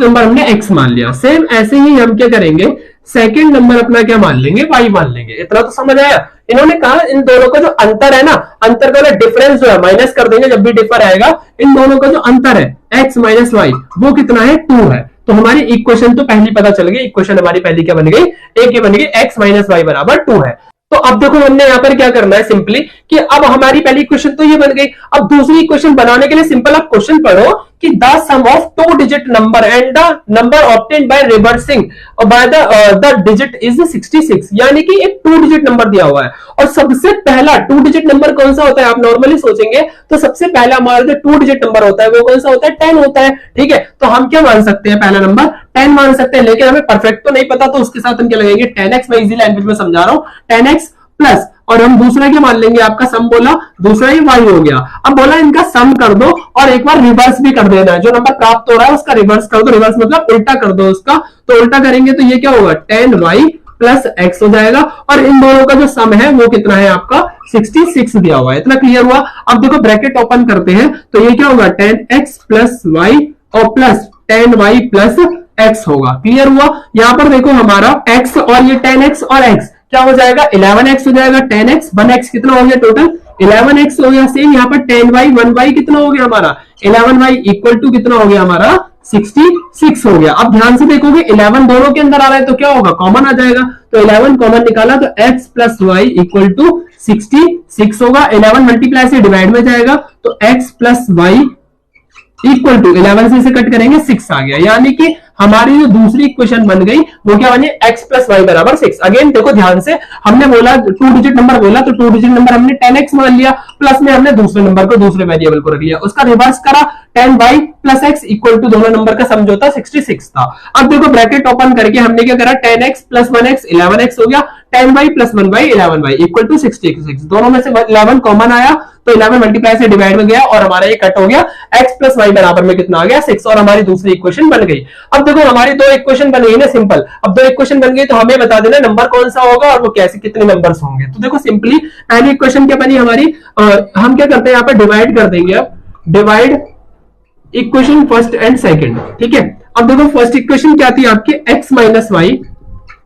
A: नंबर हमने x मान लिया। सेम ऐसे ही हम क्या करेंगे, सेकंड नंबर अपना क्या मान लेंगे, y मान लेंगे। इतना तो समझ आया। इन्होंने कहा इन दोनों का जो अंतर है ना, अंतर का डिफरेंस जो है माइनस कर देंगे जब भी डिफर आएगा। इन दोनों का जो अंतर है x माइनस वाई, वो कितना है, 2 है। तो हमारी इक्वेशन तो पहली पता चल गई। इक्वेशन हमारी पहली क्या बन गई, एक ये बन गई x माइनस वाई बराबर 2 है। तो अब देखो हमने यहां पर क्या करना है सिंपली, कि अब हमारी पहली इक्वेशन तो ये बन गई। अब दूसरी इक्वेशन बनाने के लिए सिंपल आप क्वेश्चन पढ़ो कि the sum of 2 digit number and the number obtained by reversing by the digit is 66, यानी कि एक 2 डिजिट नंबर दिया हुआ है। और सबसे पहला 2 डिजिट नंबर कौन सा होता है, आप नॉर्मली सोचेंगे तो सबसे पहला हमारा जो 2 डिजिट नंबर होता है वो कौन सा होता है, 10 होता है। ठीक है, तो हम क्या मान सकते हैं, पहला नंबर 10 मान सकते हैं, लेकिन हमें परफेक्ट तो नहीं पता, तो उसके साथ हम क्या लगेंगे, 10x। मैं इजी लैंग्वेज में समझा रहा हूं, 10x प्लस, और हम दूसरा क्या मान लेंगे, आपका सम बोला, दूसरा ही y हो गया। अब बोला इनका सम कर दो और एक बार रिवर्स भी कर देना है, जो नंबर प्राप्त हो रहा है उसका रिवर्स कर दो। रिवर्स मतलब उल्टा कर दो उसका, तो उल्टा करेंगे तो ये क्या होगा, 10y प्लस x हो जाएगा। और इन दोनों का जो सम है वो कितना है आपका, 66 दिया हुआ है। इतना क्लियर हुआ। अब देखो ब्रैकेट ओपन करते हैं तो ये क्या होगा, 10x प्लस y और प्लस 10y प्लस x होगा। क्लियर हुआ। यहां पर देखो हमारा x और ये 10x और x क्या हो जाएगा, 11x हो जाएगा, 10x 1x कितना हो गया, टोटल 11x हो गया। सेम यहाँ पर 10y 1y कितना हो गया हमारा, 11y इक्वल टू कितना हो गया हमारा, 66 हो गया। अब ध्यान से देखोगे 11 दोनों के अंदर आ रहा है तो क्या होगा, कॉमन आ जाएगा। तो 11 कॉमन निकाला तो x plus y equal to 66 होगा। 11 मल्टीप्लाई से डिवाइड में जाएगा तो x plus y equal to 11 से कट करेंगे 6 आ गया। यानी कि हमारी जो दूसरी इक्वेशन बन गई वो क्या बनी, x प्लस वाई बराबर 6। अगेन देखो ध्यान से, हमने बोला 2 डिजिट नंबर बोला तो 2 डिजिट नंबर हमने 10x मान लिया, प्लस में हमने दूसरे नंबर को, दूसरे वेरिएबल को रख लिया, उसका रिवर्स करा, 10y plus x equal to दोनों नंबर का समझौता 66 था। अब देखो ब्रैकेट ओपन करके हमने क्या करा, 10x प्लस 1x 11x हो गया, 10y plus 1y 11y equal to 66। दोनों में से 11 कॉमन आया तो 11 मल्टीप्लाई से डिवाइड में गया और हमारा ये कट हो गया, x प्लस वाई बराबर में कितना आ गया, 6, और हमारी दूसरी इक्वेशन बन गई। अब देखो हमारी 2 इक्वेशन बन गई ना सिंपल। अब 2 इक्वेशन बन गई तो हमें बता देना नंबर कौन सा होगा और वो कैसे कितने नंबर्स होंगे। तो देखो सिंपली पहली इक्वेशन क्या बनी हमारी, हम क्या करते हैं यहाँ पर डिवाइड कर देंगे। अब divide equation first and second. ठीक है, अब देखो फर्स्ट इक्वेशन क्या थी आपकी, x minus y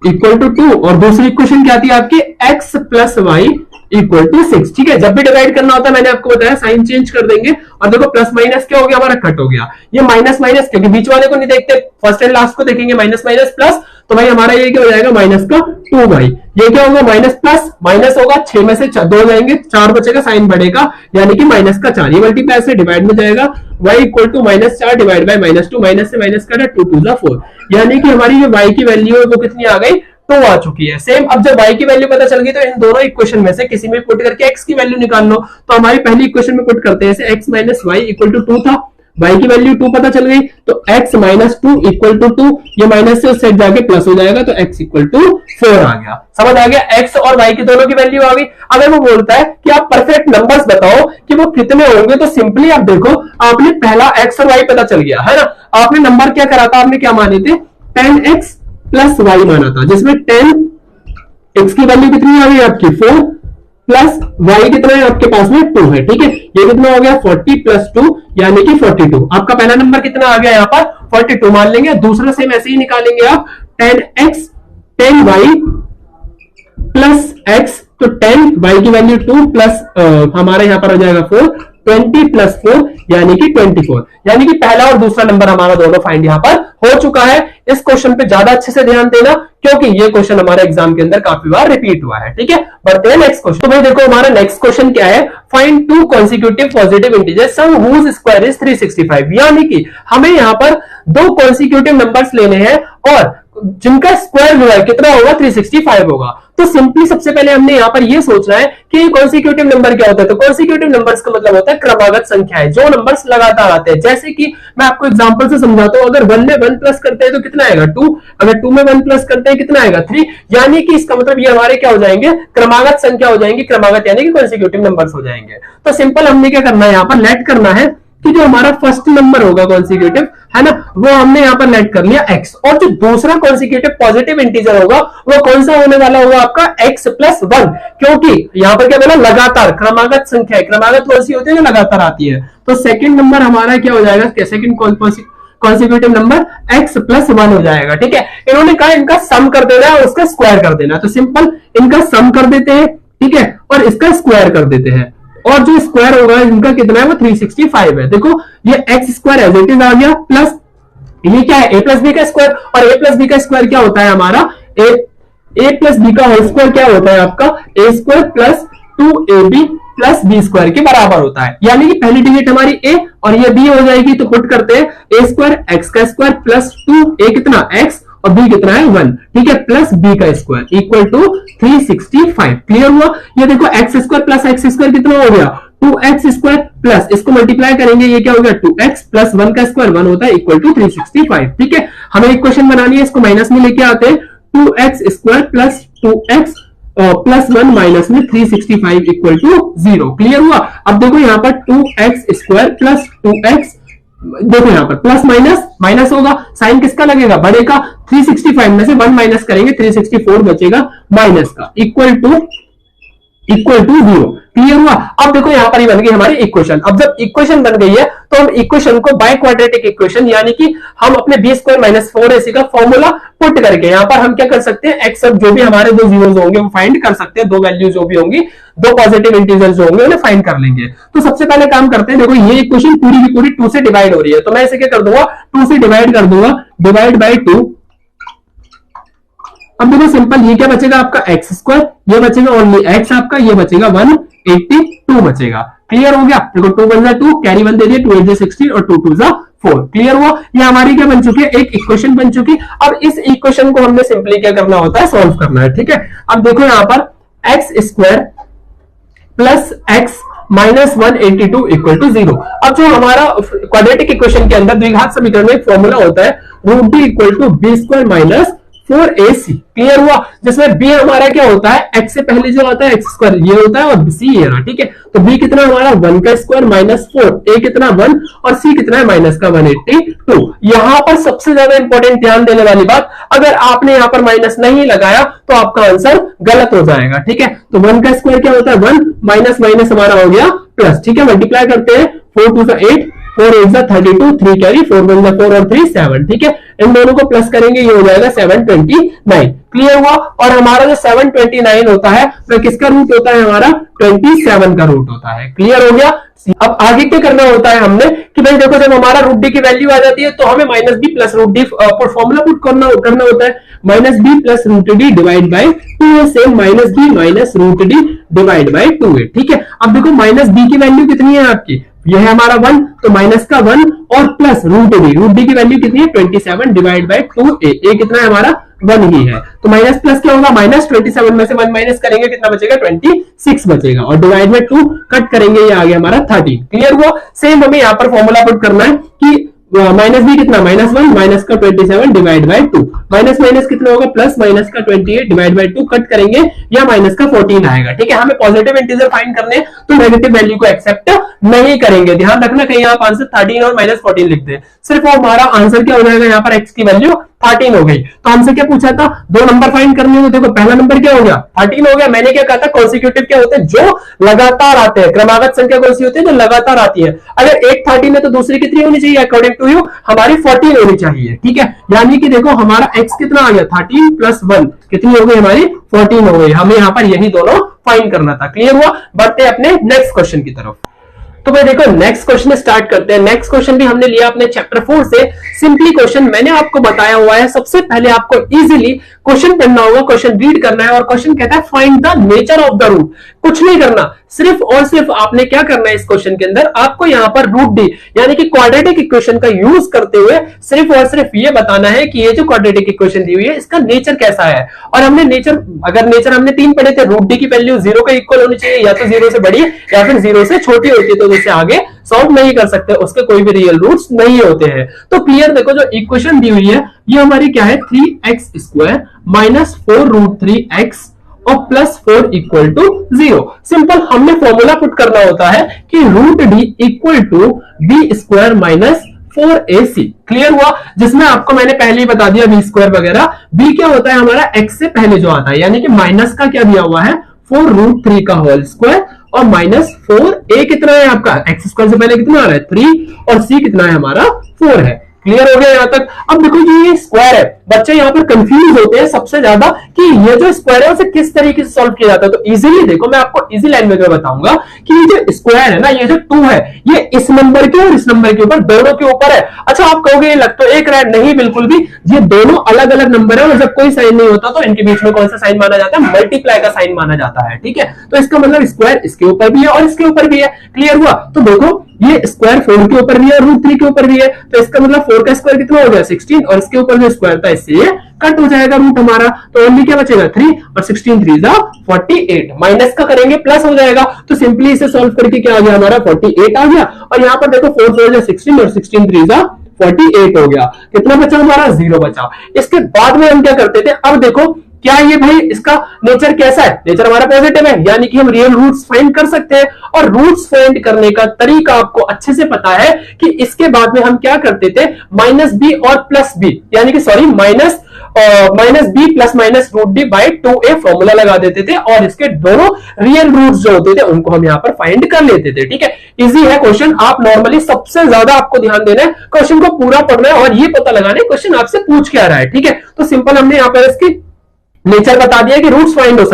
A: equal to 2, और दूसरी इक्वेशन क्या थी आपकी, x plus y equal to 6। ठीक है, जब भी डिवाइड करना होता है मैंने आपको बताया साइन चेंज कर देंगे। और देखो प्लस माइनस क्या हो गया हमारा, कट हो गया। ये माइनस माइनस क्योंकि बीच वाले को नहीं देखते, फर्स्ट एंड लास्ट को देखेंगे, माइनस माइनस प्लस, तो भाई हमारा ये क्या हो जाएगा, माइनस का 2 भाई। ये क्या होगा, माइनस प्लस माइनस होगा, 6 में से 2 जाएंगे, 4 बचेगा, साइन बढ़ेगा, यानी कि माइनस का 4। ये मल्टीप्लाई से डिवाइड में जाएगा, y equal to minus 4 divide by minus 2, minus से माइनस कटा 2 2 जा 4, यानी कि हमारी जो y की वैल्यू है वो कितनी आ गई, 2 आ चुकी है। सेम अब जब y की वैल्यू पता चल गई तो इन दोनों इक्वेशन में से किसी में पुट करके x की वैल्यू निकाल लो। तो हमारी पहली इक्वेशन में पुट करते हैं, जैसे x minus y equal to 2 था, y की वैल्यू 2 पता चल गई तो x माइनस 2 इक्वल टू 2, ये माइनस से उस साइड जाके प्लस हो जाएगा तो x इक्वल टू 4 आ गया। समझ आ गया, x और y की दोनों की वैल्यू आ गई। अगर वो बोलता है कि आप परफेक्ट नंबर्स बताओ कि वो कितने होंगे, तो सिंपली आप देखो, आपने पहला x और y पता चल गया है ना। आपने नंबर क्या करा था, आपने क्या माने थे, 10x प्लस वाई माना था, जिसमें 10x की वैल्यू कितनी आ गई आपकी 4 प्लस y कितना है आपके पास में 2 है। ठीक है, ये कितना हो गया 40 प्लस 2 यानी कि 42। आपका पहला नंबर कितना आ गया यहाँ पर 42 मान लेंगे। दूसरा सेम ऐसे ही निकालेंगे आप, 10x 10y प्लस x, तो 10 y की वैल्यू 2 प्लस हमारे यहाँ पर हो जाएगा 4 20 प्लस 4 यानी कि 24, यानी कि पहला और दूसरा नंबर हमारा दोनों फाइंड यहां पर हो चुका है। इस क्वेश्चन पे ज्यादा अच्छे से ध्यान देना क्योंकि ये क्वेश्चन हमारे एग्जाम के अंदर काफी बार रिपीट हुआ है। ठीक है, बढ़ते हैं नेक्स्ट क्वेश्चन। तो भाई देखो हमारा नेक्स्ट क्वेश्चन क्या है, find two consecutive positive integers sum whose square is 365, यानी कि हमें यहां पर दो कॉन्सिक्यूटिव नंबर्स लेने हैं और जिनका स्क्वायर जो है कितना होगा 365 होगा। तो सिंपली सबसे पहले हमने यहां पर यह सोचना है कि कॉन्सिक्यूटिव नंबर क्या होता है। तो कॉन्सिक्यूटिव नंबर्स का मतलब होता है क्रमागत संख्याएं, जो नंबर्स लगातार आते हैं। जैसे कि मैं आपको एग्जांपल से समझाता हूं, अगर 1 में 1 प्लस करते हैं तो कितना आएगा 2, अगर 2 में 1 प्लस करते हैं कितना आएगा 3, यानी कि इसका मतलब ये हमारे क्या हो जाएंगे, क्रमागत संख्या हो जाएंगे, क्रमागत यानी कि कॉन्सिक्यूटिव नंबर्स हो जाएंगे। तो सिंपल हमने क्या करना है, यहां पर लेट करना है कि जो हमारा फर्स्ट नंबर होगा कॉन्सिक्यूटिव है ना, वो हमने यहां पर लेट कर लिया x, और जो दूसरा कॉन्सिक्यूटिव पॉजिटिव इंटीजर होगा वो कौन सा होने वाला होगा आपका x प्लस 1, क्योंकि यहां पर क्या बोला लगातार क्रमागत संख्या है। क्रमागत कौन सी होती है जो लगातार आती है। तो सेकंड नंबर हमारा क्या हो जाएगा, second consecutive number x plus 1 हो जाएगा। ठीक है, इन्होंने कहा इनका सम कर देना है और उसका स्क्वायर कर देना है, तो सिंपल इनका सम कर देते हैं। ठीक है, और इसका स्क्वायर कर देते हैं, और जो स्क्वायर होगा इनका कितना है वो 365 है। देखो ये x square as it is आ गया, प्लस ये क्या है a प्लस बी का स्क्वायर, और a प्लस बी का स्क्वायर क्या होता है हमारा a प्लस बी का होल स्क्वायर क्या होता है आपका a square plus 2ab plus b square के बराबर होता है। यानी कि पहली डिजिट हमारी a और ये b हो जाएगी, तो पुट करते हैं a स्क्वायर एक्स का स्क्वायर प्लस 2a कितना x और b कितना है 1, ठीक है, प्लस b का स्क्वायर इक्वल टू 365। क्लियर हुआ। ये देखो x square plus x square कितना हो गया 2x स्क्वायर, प्लस इसको मल्टीप्लाई करेंगे ये क्या हो गया 2x प्लस 1 का स्क्वायर 1 होता है इक्वल टू 365। ठीक है, हमें इक्वेशन बनानी है, इसको माइनस में लेके आते हैं, 2x square plus 2x plus 1 minus में 365 इक्वल टू 0। क्लियर हुआ। अब देखो यहाँ पर 2x स्क्वायर प्लस 2x, देखो यहाँ पर प्लस माइनस माइनस होगा, साइन किसका लगेगा बड़े का, 365 में से 1 माइनस करेंगे 364 बचेगा माइनस का, इक्वल टू 0। क्लियर हुआ। अब देखो यहां पर ही बन गई हमारी इक्वेशन। अब जब इक्वेशन बन गई है तो हम इक्वेशन को बाय क्वाड्रेटिक इक्वेशन यानी कि हम अपने बी स्क्वायर माइनस 4ac का फॉर्मूला पुट करके यहां पर हम क्या कर सकते हैं, एक्स अब जो भी हमारे दो जीरोस होंगे वो फाइंड कर सकते हैं, दो वैल्यू जो भी होंगी, दो पॉजिटिव इंटीजर्स जो होंगे उन्हें फाइंड कर लेंगे। तो सबसे पहले काम करते हैं, देखो ये इक्वेशन पूरी की पूरी 2 से डिवाइड हो रही है, तो मैं इसे क्या कर दूंगा 2 से डिवाइड कर दूंगा, डिवाइड बाई 2। अब देखो सिंपल ये क्या बचेगा आपका एक्स स्क्वायर, ये बचेगा ओनली एक्स आपका, ये बचेगा 182 बचेगा। क्लियर हो गया। देखो 2 1 2 कैरी 1 दे दिए, 2 8 16 और 2 2 4। क्लियर हुआ। ये हमारी क्या बन चुकी है, एक इक्वेशन बन चुकी। अब इस इक्वेशन को हमने सिंपली क्या करना होता है, सॉल्व करना है। ठीक है, अब देखो यहां पर x square plus x minus 182 equal to 0। अब जो हमारा क्वाड्रेटिक इक्वेशन के अंदर द्विघात समीकरण में एक फॉर्मूला होता है, root b equal to b square minus 4ac। Clear हुआ, जिसमें b हमारा क्या होता है, x से पहले जो आता है एक्स स्क्वायर ये होता है और c ये रहा। ठीक है, तो b कितना हमारा 1 का स्क्वायर माइनस 4, a कितना 1 और c कितना है माइनस का 182। यहां पर सबसे ज्यादा इंपॉर्टेंट ध्यान देने वाली बात, अगर आपने यहां पर माइनस नहीं लगाया तो आपका आंसर गलत हो जाएगा। ठीक है, तो 1 का स्क्वायर क्या होता है 1 माइनस माइनस हमारा हो गया प्लस। ठीक है, मल्टीप्लाई करते हैं, 4 2 8, 4 8 32, 3 कैरी 4 1 4 और 3 7। ठीक है, इन दोनों को प्लस करेंगे ये हो जाएगा 729। क्लियर हुआ। और हमारा जो 729 होता है वह किसका रूट होता है, हमारा 27 का रूट होता है। क्लियर हो गया। अब आगे क्या करना होता है हमने कि भाई देखो जब हमारा रूट डी की वैल्यू आ जाती है तो हमें minus b plus root d formula put करना होता है, minus b plus root d divide by 2 same minus b minus root d divide by 2 है। ठीक है, अब देखो माइनस बी की वैल्यू कितनी है आपकी, यह है हमारा 1, तो माइनस का 1 और प्लस रूट डी की वैल्यू कितनी है 27 डिवाइड बाई 2a, ए कितना है हमारा 1 ही है, तो माइनस प्लस क्या होगा, माइनस 27 में से 1 माइनस करेंगे कितना बचेगा 26 बचेगा, और डिवाइड बाई 2 कट करेंगे ये आ गया हमारा 30। क्लियर हुआ। सेम हमें यहाँ पर फॉर्मूला पुट करना है कि माइनस बी कितना माइनस 1 माइनस का 27 डिवाइड बाई 2, माइनस माइनस कितना होगा प्लस माइनस का 28 डिवाइड बाई 2 कट करेंगे या माइनस का 14 आएगा। ठीक है, हमें पॉजिटिव इंटीजर फाइंड करने तो नेगेटिव वैल्यू को एक्सेप्ट नहीं करेंगे। ध्यान रखना कहीं आप आंसर 13 और माइनस 14 लिख दे, सिर्फ हमारा आंसर क्या हो जाएगा, यहाँ पर एक्स की वैल्यू 13 हो गई। तो हमसे क्या पूछा था, दो नंबर फाइंड करने हो, देखो पहला नंबर क्या हो गया 13 हो गया। मैंने क्या कहा था, कॉन्सिक्यूटिव क्या होते हैं, जो लगातार आते हैं। क्रमागत संख्या कौन सी होती है, जो लगातार आती है। अगर एक 13 है तो दूसरी कितनी होनी चाहिए, अकॉर्डिंग टू यू हमारी 14 होनी चाहिए। ठीक है, यानी कि देखो हमारा x कितना आ गया 13 प्लस 1 कितनी हो गई हमारी 14 हो गई। हमें यहाँ पर यही दोनों फाइंड करना था। क्लियर हुआ। बढ़ते अपने नेक्स्ट क्वेश्चन की तरफ। तो भाई देखो नेक्स्ट क्वेश्चन स्टार्ट करते हैं। नेक्स्ट क्वेश्चन भी हमने लिया अपने चैप्टर 4 से। सिंपली क्वेश्चन मैंने आपको बताया हुआ है, सबसे पहले आपको इजीली क्वेश्चन पढ़ना होगा, क्वेश्चन रीड करना है और क्वेश्चन कहता है find the nature of the root. कुछ नहीं करना, सिर्फ और सिर्फ आपने क्या करना है इस क्वेश्चन के अंदर, आपको यहां पर रूट डी यानी कि क्वाड्रेटिक इक्वेशन का यूज करते हुए सिर्फ और सिर्फ ये बताना है कि ये जो क्वाड्रेटिक इक्वेशन दी हुई है इसका नेचर कैसा है। और हमने नेचर, अगर नेचर हमने 3 पढ़े थे, रूट डी की वैल्यू 0 के इक्वल होनी चाहिए, या तो 0 से बड़ी या फिर 0 से छोटी होती है, तो जैसे आगे सॉल्व नहीं कर सकते, उसके कोई भी रियल रूट्स नहीं होते हैं। तो क्लियर देखो जो इक्वेशन दी हुई है ये हमारी क्या है, 3x² माइनस 4√3x और +4 इक्वल टू 0। सिंपल हमने फॉर्मूला पुट करना होता है कि root d equal to b² minus 4ac। Clear हुआ, जिसमें आपको मैंने पहले ही बता दिया b² वगैरह। b क्या होता है हमारा x से पहले जो आता है, यानी कि माइनस का क्या दिया हुआ है 4√3 का होल स्क्वायर और माइनस 4a कितना है आपका, x² से पहले कितना आ रहा है 3 और c कितना है हमारा 4 है। क्लियर हो गया यहां तक। अब देखो ये स्क्वायर है, बच्चे यहां पर कंफ्यूज होते हैं सबसे ज्यादा कि ये जो स्क्वायर है उसे किस तरीके से सॉल्व किया जाता है। तो इजीली देखो, मैं आपको इजी लैंग्वेज में बताऊंगा कि ये जो स्क्वायर है ना, ये जो 2 है ये इस नंबर के और इस नंबर के ऊपर, दोनों के ऊपर है। अच्छा आप कहोगे ये लग तो एक रहा है, नहीं बिल्कुल भी, ये दोनों अलग अलग नंबर है और जब कोई साइन नहीं होता तो इनके बीच में कौन सा साइन माना जाता है, मल्टीप्लाई का साइन माना जाता है। ठीक है, तो इसका मतलब स्क्वायर इसके ऊपर भी है और इसके ऊपर भी है। क्लियर हुआ। तो देखो ये स्क्वायर 4 के ऊपर भी है और √3 के ऊपर भी है, तो इसका मतलब 4 का स्क्वायर कितना हो गया 16 और इसके ऊपर जो स्क्वायर था इससे ये कट हो जाएगा रूट हमारा, तो ओनली क्या बचेगा 3 और 16 3 जा 48। माइनस का करेंगे प्लस हो जाएगा, तो सिंपली इसे सॉल्व करके क्या आ गया हमारा 48 आ गया। और यहाँ पर देखो 4 4 16 और 16 3 जा 48 हो गया। कितना बचा हमारा 0 बचा। इसके बाद में हम क्या करते थे, अब देखो क्या ये भाई इसका नेचर कैसा है, नेचर हमारा पॉजिटिव है, यानी कि हम रियल रूट्स फाइंड कर सकते हैं। और रूट्स फाइंड करने का तरीका आपको अच्छे से पता है कि इसके बाद में हम क्या करते थे, -b और +b यानी कि sorry -b plus minus √d by 2a formula लगा देते थे और इसके दोनों रियल रूट्स जो होते थे उनको हम यहाँ पर फाइंड कर लेते थे। ठीक है, इजी है क्वेश्चन। आप नॉर्मली सबसे ज्यादा आपको ध्यान देना है, क्वेश्चन को पूरा पढ़ना है और ये पता लगाना है क्वेश्चन आपसे पूछ क्या रहा है। ठीक है, तो सिंपल हमने यहाँ पर इसकी नेचर बता दिया कि रूट्स फाइंड हो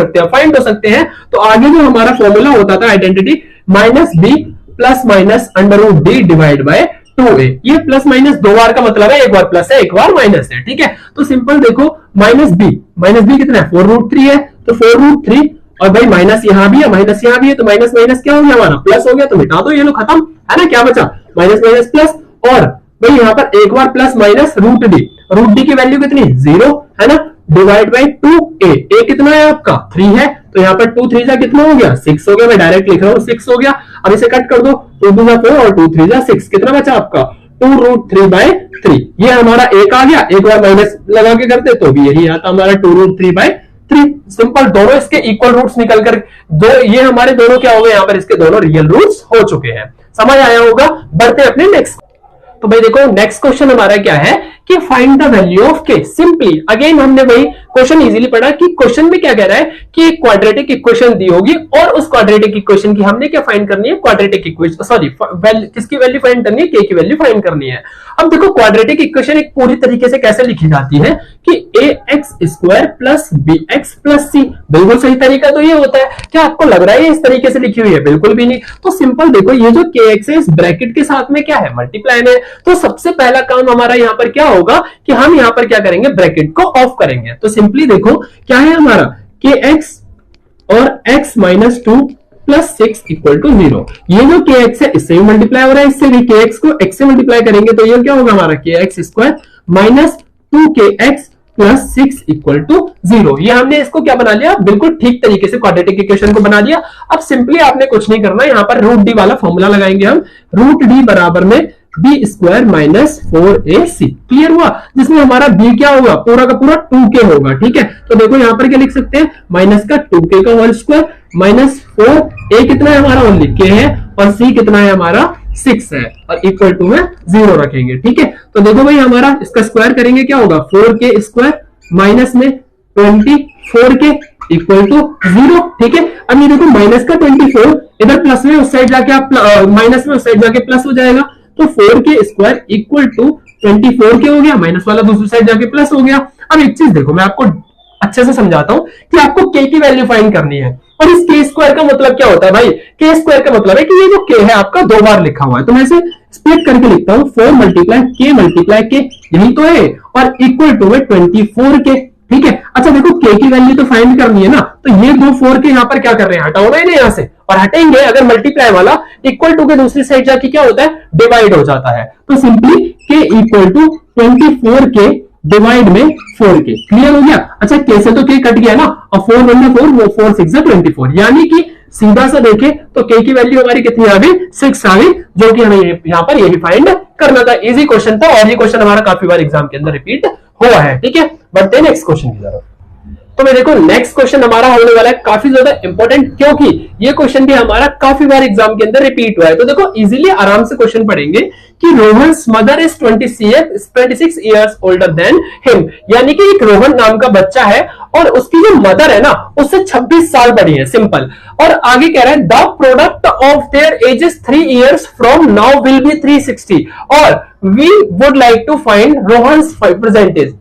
A: सकते हैं। तो आगे जो हमारा फॉर्मूला होता था identity -b plus minus √d divide by 2a। ये प्लस माइनस 2 बार का मतलब है, एक बार प्लस है एक बार माइनस है। ठीक है, तो सिंपल देखो -b कितना है 4√3 है, तो 4√3 और भाई माइनस यहां भी है माइनस यहां भी है, तो माइनस माइनस क्या हो गया हमारा प्लस हो गया, तो मिटा दो, ये लो खत्म है ना, क्या बचा माइनस माइनस प्लस। और भाई यहाँ पर एक बार प्लस माइनस √d की वैल्यू कितनी 0 है ना, डिवाइड बाई 2a। a कितना है आपका 3 है, तो यहाँ पर 2 3 जा कितना हो गया 6 हो गया। मैं डायरेक्ट लिख रहा हूँ 6 हो गया। अब इसे कट कर दो, 2 2 जा 4 और 2 3 जा 6, कितना बचा आपका 2√3/3। ये हमारा एक आ गया, एक बार माइनस लगा के करते तो भी यही आता हमारा 2√3/3। सिंपल, दोनों इसके इक्वल रूट्स निकल कर दो, ये हमारे दोनों क्या हो गए, यहाँ पर इसके दोनों रियल रूट्स हो चुके हैं। समझ आया होगा। बढ़ते अपने नेक्स्ट। तो भाई देखो नेक्स्ट क्वेश्चन हमारा क्या है कि find the value of k। Simply again हमने वही क्वेश्चन इजीली पढ़ा कि क्वेश्चन में क्या कह रहा है कि एक क्वाड्रेटिक इक्वेशन दी होगी और उस क्वाड्रेटिक इक्वेशन की हमने क्या फाइंड करनी है, क्वाड्रेटिक इक्वेशन सॉरी किसकी वैल्यू फाइंड करनी है, k की वैल्यू फाइंड करनी है। अब देखो क्वाड्रेटिक इक्वेशन एक पूरी तरीके से कैसे लिखी जाती है कि ax² plus bx plus c। बिल्कुल सही तरीका तो ये होता है। क्या आपको लग रहा है ये इस तरीके से लिखी हुई है, बिल्कुल भी नहीं। तो सिंपल देखो ये जो kx है इस ब्रैकेट के साथ में क्या है, मल्टीप्लाई है। तो सबसे पहला काम हमारा यहाँ पर क्या होगा कि हम यहाँ पर क्या करेंगे, ब्रैकेट को ऑफ करेंगे। तो सिंपली देखो क्या है हमारा kx और x minus 2 plus 6 equal to 0। ये जो kx है इससे भी मल्टीप्लाई हो रहा है, इससे भी kx को x से मल्टीप्लाई करेंगे तो ये क्या होगा हमारा kx² minus 2kx plus 6 equal to 0। ये हमने इसको क्या बना लिया, बिल्कुल ठीक तरीके से क्वाड्रेटिक इक्वेशन को बना दिया। अब सिंपली आपने कुछ नहीं करना, यहाँ पर √d वाला फॉर्मूला लगाएंगे हम, √d बराबर में b² माइनस 4ac। क्लियर हुआ, जिसमें हमारा b क्या होगा, पूरा का पूरा 2k होगा। ठीक है, तो देखो यहाँ पर क्या लिख सकते हैं, माइनस का 2k का होल स्क्वायर माइनस 4a कितना है हमारा ओनली k है और c कितना है हमारा 6 है और इक्वल टू में 0 रखेंगे। ठीक है, तो देखो भाई हमारा इसका स्क्वायर करेंगे क्या होगा 4k² माइनस में 24k इक्वल टू 0। ठीक है, अब ये देखो माइनस का 24 इधर प्लस में उस साइड जाके आप माइनस में उस साइड जाके प्लस हो जाएगा, तो 4k² इक्वल टू 24k हो गया, माइनस वाला दूसरी साइड जाके प्लस हो गया। अब एक चीज देखो मैं आपको अच्छे से समझाता हूं कि आपको के की वैल्यू फाइंड करनी है। और इस के स्क्वायर का मतलब क्या होता है भाई? के स्क्वायर का मतलब है कि ये जो के है आपका दो बार लिखा हुआ है, तो मैं इसे स्प्लिट करके लिखता हूं 4 मल्टीप्लाई के, यही तो है, और इक्वल टू में 24 के। ठीक है, अच्छा देखो के की वैल्यू तो फाइंड करनी है ना, तो ये दो 4 के यहाँ पर क्या कर रहे हैं, हटाओ ना यहां से, और हटेंगे अगर मल्टीप्लाई वाला इक्वल टू के दूसरी साइड जाके क्या होता है, डिवाइड हो जाता है। तो सिंपली के इक्वल टू 24 के डिवाइड में 4 के। क्लियर हो गया? अच्छा के से तो के कट गया ना, और 4 1 4, 4 6 24, यानी कि सीधा सा देखे तो के की वैल्यू हमारी कितनी आ गई, 6 आ गई, जो कि हमें यहाँ पर यही फाइंड करना था। इजी क्वेश्चन था, और ये क्वेश्चन हमारा काफी बार एग्जाम के अंदर रिपीट हुआ है। ठीक है, बढ़ते हैं नेक्स्ट क्वेश्चन की तरफ। तो मैं देखो नेक्स्ट क्वेश्चन हमारा होने वाला है काफी ज्यादा इंपॉर्टेंट, क्योंकि ये क्वेश्चन भी हमारा काफी बार एग्जाम के अंदर रिपीट हुआ है। तो देखो इजीली आराम से क्वेश्चन पढ़ेंगे कि Rohan's mother is 26 years older than him, यानी कि एक रोहन नाम का बच्चा है और उसकी जो मदर है ना उससे 26 साल बड़ी है, सिंपल। और आगे कह रहा है the product of their ages 3 years from now will be 360, और we would like to find Rohan's present age.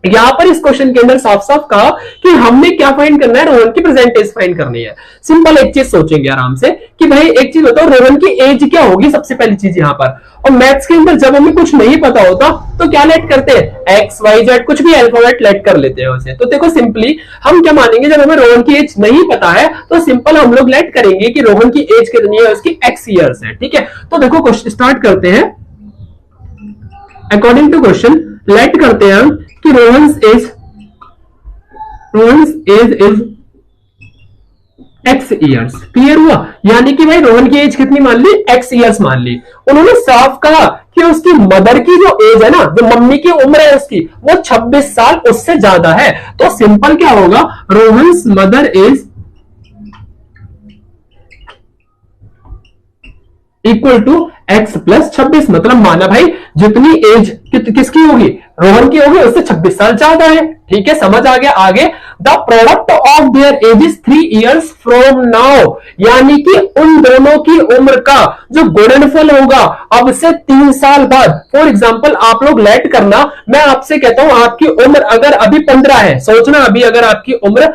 A: यहां पर इस क्वेश्चन के अंदर साफ साफ कहा कि हमने क्या फाइंड करना है, रोहन की प्रेजेंटेज फाइंड करनी है। सिंपल एक चीज सोचेंगे आराम से कि भाई एक चीज बताओ, रोहन की एज क्या होगी, सबसे पहली चीज यहां पर। और मैथ्स के अंदर जब हमें कुछ नहीं पता होता तो क्या लेट करते हैं, एक्स वाई जेड कुछ भी अल्फाबेट लेट कर लेते हैं उसे। तो देखो सिंपली हम क्या मानेंगे, जब हमें रोहन की एज नहीं पता है तो सिंपल हम लोग लेट करेंगे कि रोहन की एज कितनी है, उसकी एक्स ईयर्स है। ठीक है, तो देखो क्वेश्चन स्टार्ट करते हैं। अकॉर्डिंग टू क्वेश्चन लेट करते हैं हम कि Rohan's age is x years. Clear हुआ? यानी कि भाई रोहन की एज कितनी मान ली, एक्स ईयर्स मान ली। उन्होंने साफ कहा कि उसकी मदर की जो एज है ना, जो मम्मी की उम्र है उसकी, वो 26 साल उससे ज्यादा है। तो सिंपल क्या होगा, Rohan's mother age equal to x plus 26, मतलब माना भाई जितनी एज किसकी होगी, रोहन की होगी, उससे 26 साल ज्यादा है। ठीक है, समझ आ गया? आगे the product of their ages 3 years from now, यानी कि उन दोनों की उम्र का जो गुणनफल होगा अब से 3 साल बाद। फॉर एग्जाम्पल आप लोग लेट करना, मैं आपसे कहता हूं आपकी उम्र अगर अभी 15 है, सोचना अभी अगर आपकी उम्र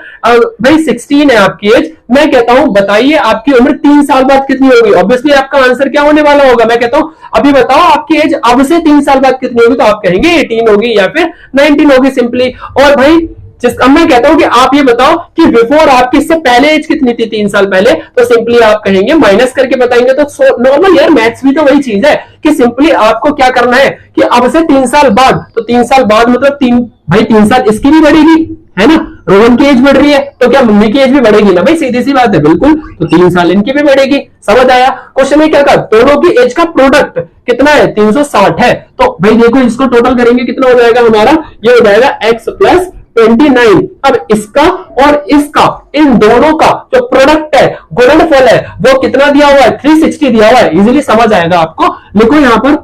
A: भाई 16 है आपकी एज, मैं कहता हूं बताइए आपकी उम्र 3 साल बाद कितनी होगी। ऑब्वियसली आपका आंसर क्या होने वाला होगा, मैं कहता हूं अभी बताओ आपकी एज अब से 3 साल बाद कितनी होगी, तो आप कहेंगे 18 होगी या फिर 19 होगी सिंपली। और भाई अब मैं कहता हूं कि आप ये बताओ कि बिफोर आपकी इससे पहले एज कितनी थी 3 साल पहले, तो सिंपली आप कहेंगे माइनस करके बताएंगे। तो नॉर्मल यार मैथ्स भी तो वही चीज है कि सिंपली आपको क्या करना है कि अब से 3 साल बाद, तो 3 साल बाद मतलब 3 साल इसकी भी बढ़ेगी, है ना, रोहन की एज बढ़ रही है तो क्या मम्मी की एज भी बढ़ेगी ना भाई, सीधी सी बात है, बिल्कुल। तो 3 साल इनकी भी बढ़ेगी। समझ आया? क्वेश्चन में क्या कहा, दोनों की एज का प्रोडक्ट कितना है, 360 है। तो भाई देखो इसको टोटल करेंगे कितना हो जाएगा हमारा, ये हो जाएगा x प्लस 29। अब इसका और इसका, इन दोनों का जो प्रोडक्ट है, गुणनफल है, वो कितना दिया हुआ है, 360 दिया हुआ है। इजीली समझ आएगा आपको। लिखो यहां पर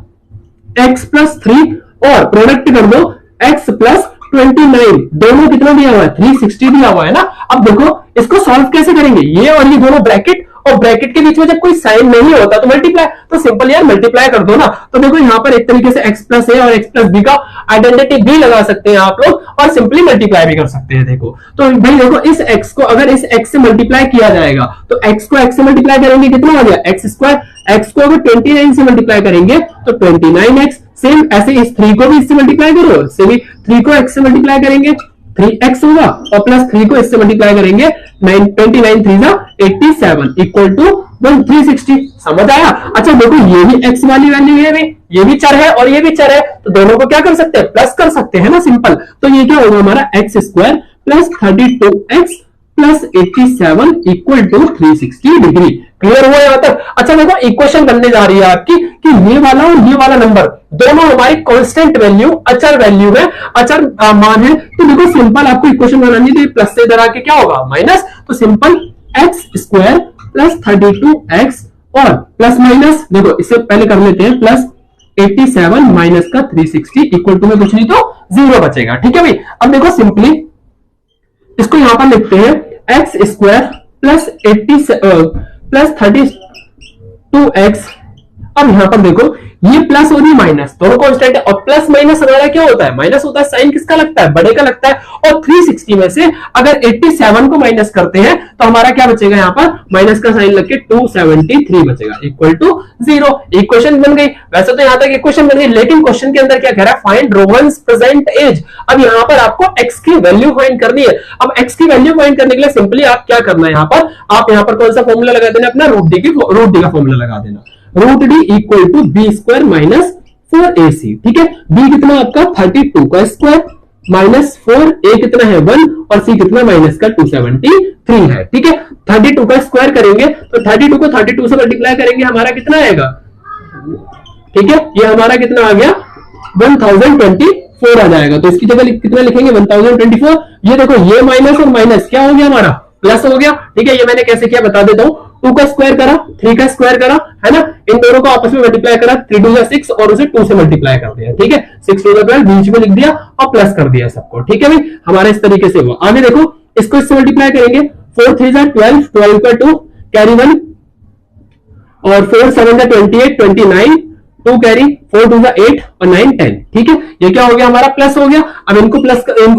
A: x प्लस 3 और प्रोडक्ट कर दो x प्लस 29, दोनों कितना दिया हुआ है, 360 दिया हुआ है ना। अब देखो इसको सॉल्व कैसे करेंगे, ये और ये दोनों ब्रैकेट, और ब्रैकेट के बीच में जब कोई साइन नहीं होता तो मल्टीप्लाई, तो सिंपल यार मल्टीप्लाई कर दो ना। तो देखो यहां पर एक तरीके से x प्लस ए और x प्लस बी का आइडेंटिटी भी लगा सकते हैं आप लोग, और सिंपली मल्टीप्लाई भी कर सकते हैं। देखो तो भाई देखो इस x को अगर इस x से मल्टीप्लाई किया जाएगा तो x को x से मल्टीप्लाई करेंगे कितना हो गया, x स्क्वायर। x को अगर 29 से मल्टीप्लाई करेंगे तो 29x। सेम ऐसे इस 3 को भी इससे मल्टीप्लाई करो, इससे भी 3 को x से मल्टीप्लाई करेंगे 3x होगा, और प्लस 3 को इससे मल्टीप्लाई करेंगे 29 3 87 इक्वल टू 360। समझ आया? अच्छा देखो ये भी x वाली वैल्यू है, ये भी चर है और ये भी चर है, तो दोनों को क्या कर सकते हैं, प्लस कर सकते हैं ना, सिंपल। तो ये क्या होगा हमारा x square plus 32x plus 87 equal to 360 degree. Clear हुआ यहां तक? अच्छा देखो इक्वेशन बनने जा रही है आपकी कि ये वाला और ये वाला नंबर दोनों हमारी कांस्टेंट वैल्यू, अचर वैल्यू है, अचर मान है। तो देखो सिंपल आपको इक्वेशन बनानी थी, प्लस से इधर आके क्या होगा माइनस, तो simple x square plus 32x और प्लस माइनस, देखो इससे पहले कर लेते हैं, प्लस 87 माइनस का 360 इक्वल टू में कुछ नहीं तो 0 बचेगा। ठीक है भाई? अब देखो सिंपली इसको यहां पर लिखते हैं एक्स स्क्वायर प्लस 32x। अब यहां पर देखो ये प्लस और ये माइनस दोनों कांस्टेंट है, और प्लस माइनस हमारा क्या होता है, माइनस होता है, साइन किसका लगता है, बड़े का लगता है। और 360 में से अगर 87 को माइनस करते हैं तो हमारा क्या बचेगा, यहाँ पर माइनस का साइन लग के 273 बचेगा, इक्वल टू 0। इक्वेशन बन गई। वैसे तो यहां तक इक्वेशन बन गई, लेकिन क्वेश्चन के अंदर क्या कह रहा है, फाइंड रोहन्स प्रेजेंट एज। अब यहाँ पर आपको x की वैल्यू फाइंड करनी है। अब x की वैल्यू फाइंड करने के लिए सिंपली आप क्या करना है, यहाँ पर आप यहाँ पर कौन सा फॉर्मूला लगा देना, अपना रूट डी का फॉर्मूला लगा देना, root d equal to b square minus 4ac। ठीक है, b कितना आपका 32 का स्क्वायर माइनस 4, a कितना है 1 और c कितना माइनस का 273 है। ठीक है, 32 का स्क्वायर करेंगे तो 32 को 32 से मल्टीप्लाई करेंगे, हमारा कितना आएगा, ठीक है, ये हमारा कितना आ गया 1024 आ जाएगा। तो इसकी जगह कितना लिखेंगे 1024। ये देखो ये माइनस और माइनस क्या हो गया, हमारा प्लस हो गया। ठीक है, ये मैंने कैसे किया बता देता हूं, 2 का स्क्वायर करा, 3 का स्क्वायर करा, है ना, इन दोनों को आपस में मल्टीप्लाई करा, 3 2 6 और उसे 2 से मल्टीप्लाई कर दिया। ठीक है, 6 2 12 बीच में लिख दिया और प्लस कर दिया सबको। ठीक है भाई, हमारा इस तरीके से हुआ। आगे देखो, इसको इससे मल्टीप्लाई करेंगे, 4 3 12, 12 का 2 कैरी 1 और 4 7 28 29, 2 कैरी, 4 2 8 और 9 10। ठीक है, ये क्या हो गया, हमारा प्लस हो गया। अब इनको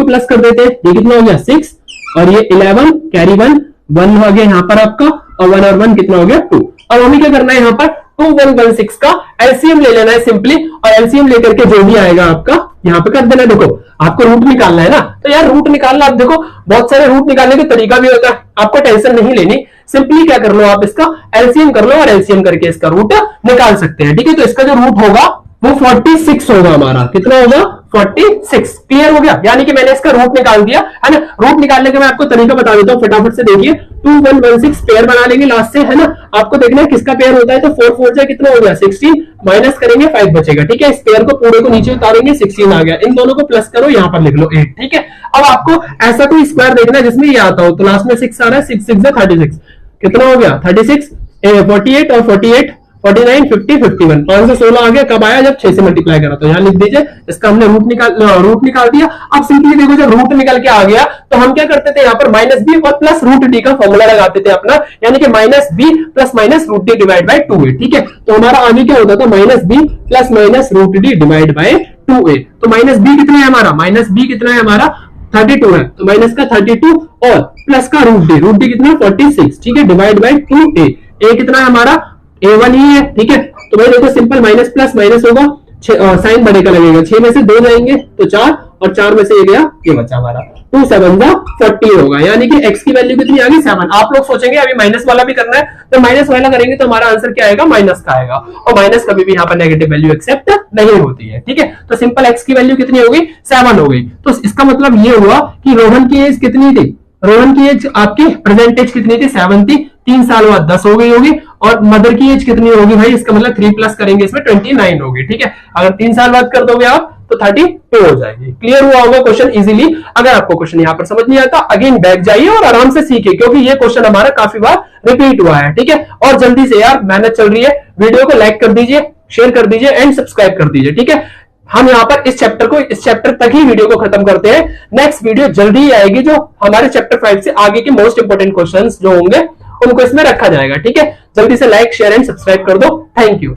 A: प्लस कर देते हैं, ये कितना हो गया 6 और ये 11 कैरी 1 1 हो गया यहाँ पर आपका, और 1 और 1 कितना हो गया 2। अब हमें क्या करना है, यहाँ पर 2116 का एलसीएम ले लेना है सिंपली, और एलसीएम लेकर के जो भी आएगा आपका यहाँ पे कर देना। देखो आपको रूट निकालना है ना, तो यार रूट निकालना, आप देखो बहुत सारे रूट निकालने का तरीका भी होता है, आपको टेंशन नहीं लेनी। सिंपली क्या कर लो, आप इसका एलसीएम कर लो और एलसीएम करके इसका रूट निकाल सकते हैं। ठीक है, तो इसका जो रूट होगा वो 46 होगा, हमारा कितना होगा 46। क्लियर हो गया, यानी कि मैंने इसका रूट निकाल दिया है ना। रूट निकालने का मैं आपको तरीका बता देता हूं, फटाफट से देखिए। 2116 पेयर बना लेंगे लास्ट से, है ना, आपको देखना है किसका पेयर होता है। तो 4 4 से कितना हो गया 16, माइनस करेंगे 5 बचेगा। ठीक है, इस पेयर को पूरे को नीचे उतारेंगे, 16 आ गया, इन दोनों को प्लस करो, यहाँ पर लिख लो 8। ठीक है, अब आपको ऐसा कोई स्क्वायर देखना है जिसमें ये आता हो, तो लास्ट में 6 आ रहा है, 6 6 36 कितना हो गया 36, 48 और 48 49 50 51 516 आ गया। कब आया, जब 6 से मल्टीप्लाई करा। तो यहाँ लिख दीजिए, इसका हमने रूट निकाल दिया। अब सिंपली देखो, जब रूट निकल के आ गया तो हम क्या करते थे, यहाँ पर माइनस बी और प्लस रूट डी का फॉर्मूला लगाते थे अपना, यानी कि minus b plus minus root d divide by 2a। ठीक है, तो हमारा आगे क्या होता था, minus b plus minus root d divide by 2a। तो माइनस बी कितना है हमारा, माइनस बी कितना है हमारा 32 है, तो माइनस का 32 और प्लस का रूट डी कितना है 46। ठीक है, डिवाइड बाय 2a। a कितना है हमारा a1 ही है। ठीक है, तो भाई देखो सिंपल माइनस प्लस माइनस होगा, साइन बड़े का लगेगा, 6 में से 2 जाएंगे तो 4 और 4 में से ये गया, ये बचा हमारा 2 7 40 होगा, यानी कि x की वैल्यू कितनी आ गई 7। आप लोग सोचेंगे अभी माइनस वाला भी करना है, तो माइनस वाला करेंगे तो हमारा आंसर क्या आएगा, माइनस का आएगा, और माइनस कभी भी यहाँ पर नेगेटिव वैल्यू एक्सेप्ट नहीं होती है। ठीक है, तो सिंपल x की वैल्यू कितनी हो गई 7 हो गई। तो इसका मतलब ये हुआ कि रोहन की एज कितनी थी, रोहन की एज आपकी प्रेजेंट एज कितनी थी 7 थी, 3 साल बाद 10 हो गई होगी, और मदर की एज कितनी होगी भाई, इसका मतलब 3 प्लस करेंगे इसमें 29 होगी। ठीक है, अगर 3 साल बाद कर दोगे आप तो 32 हो जाएगी। क्लियर हुआ होगा क्वेश्चन इजीली। अगर आपको क्वेश्चन यहाँ पर समझ नहीं आता, अगेन बैक जाइए और आराम से सीखिए, क्योंकि ये क्वेश्चन हमारा काफी बार रिपीट हुआ है। ठीक है, और जल्दी से यार मेहनत चल रही है, वीडियो को लाइक कर दीजिए, शेयर कर दीजिए एंड सब्सक्राइब कर दीजिए। ठीक है, हम यहाँ पर इस चैप्टर तक ही वीडियो को खत्म करते हैं। नेक्स्ट वीडियो जल्दी ही आएगी, जो हमारे चैप्टर 5 से आगे के मोस्ट इंपोर्टेंट क्वेश्चंस जो होंगे उनको इसमें रखा जाएगा। ठीक है, जल्दी से लाइक शेयर एंड सब्सक्राइब कर दो। Thank you.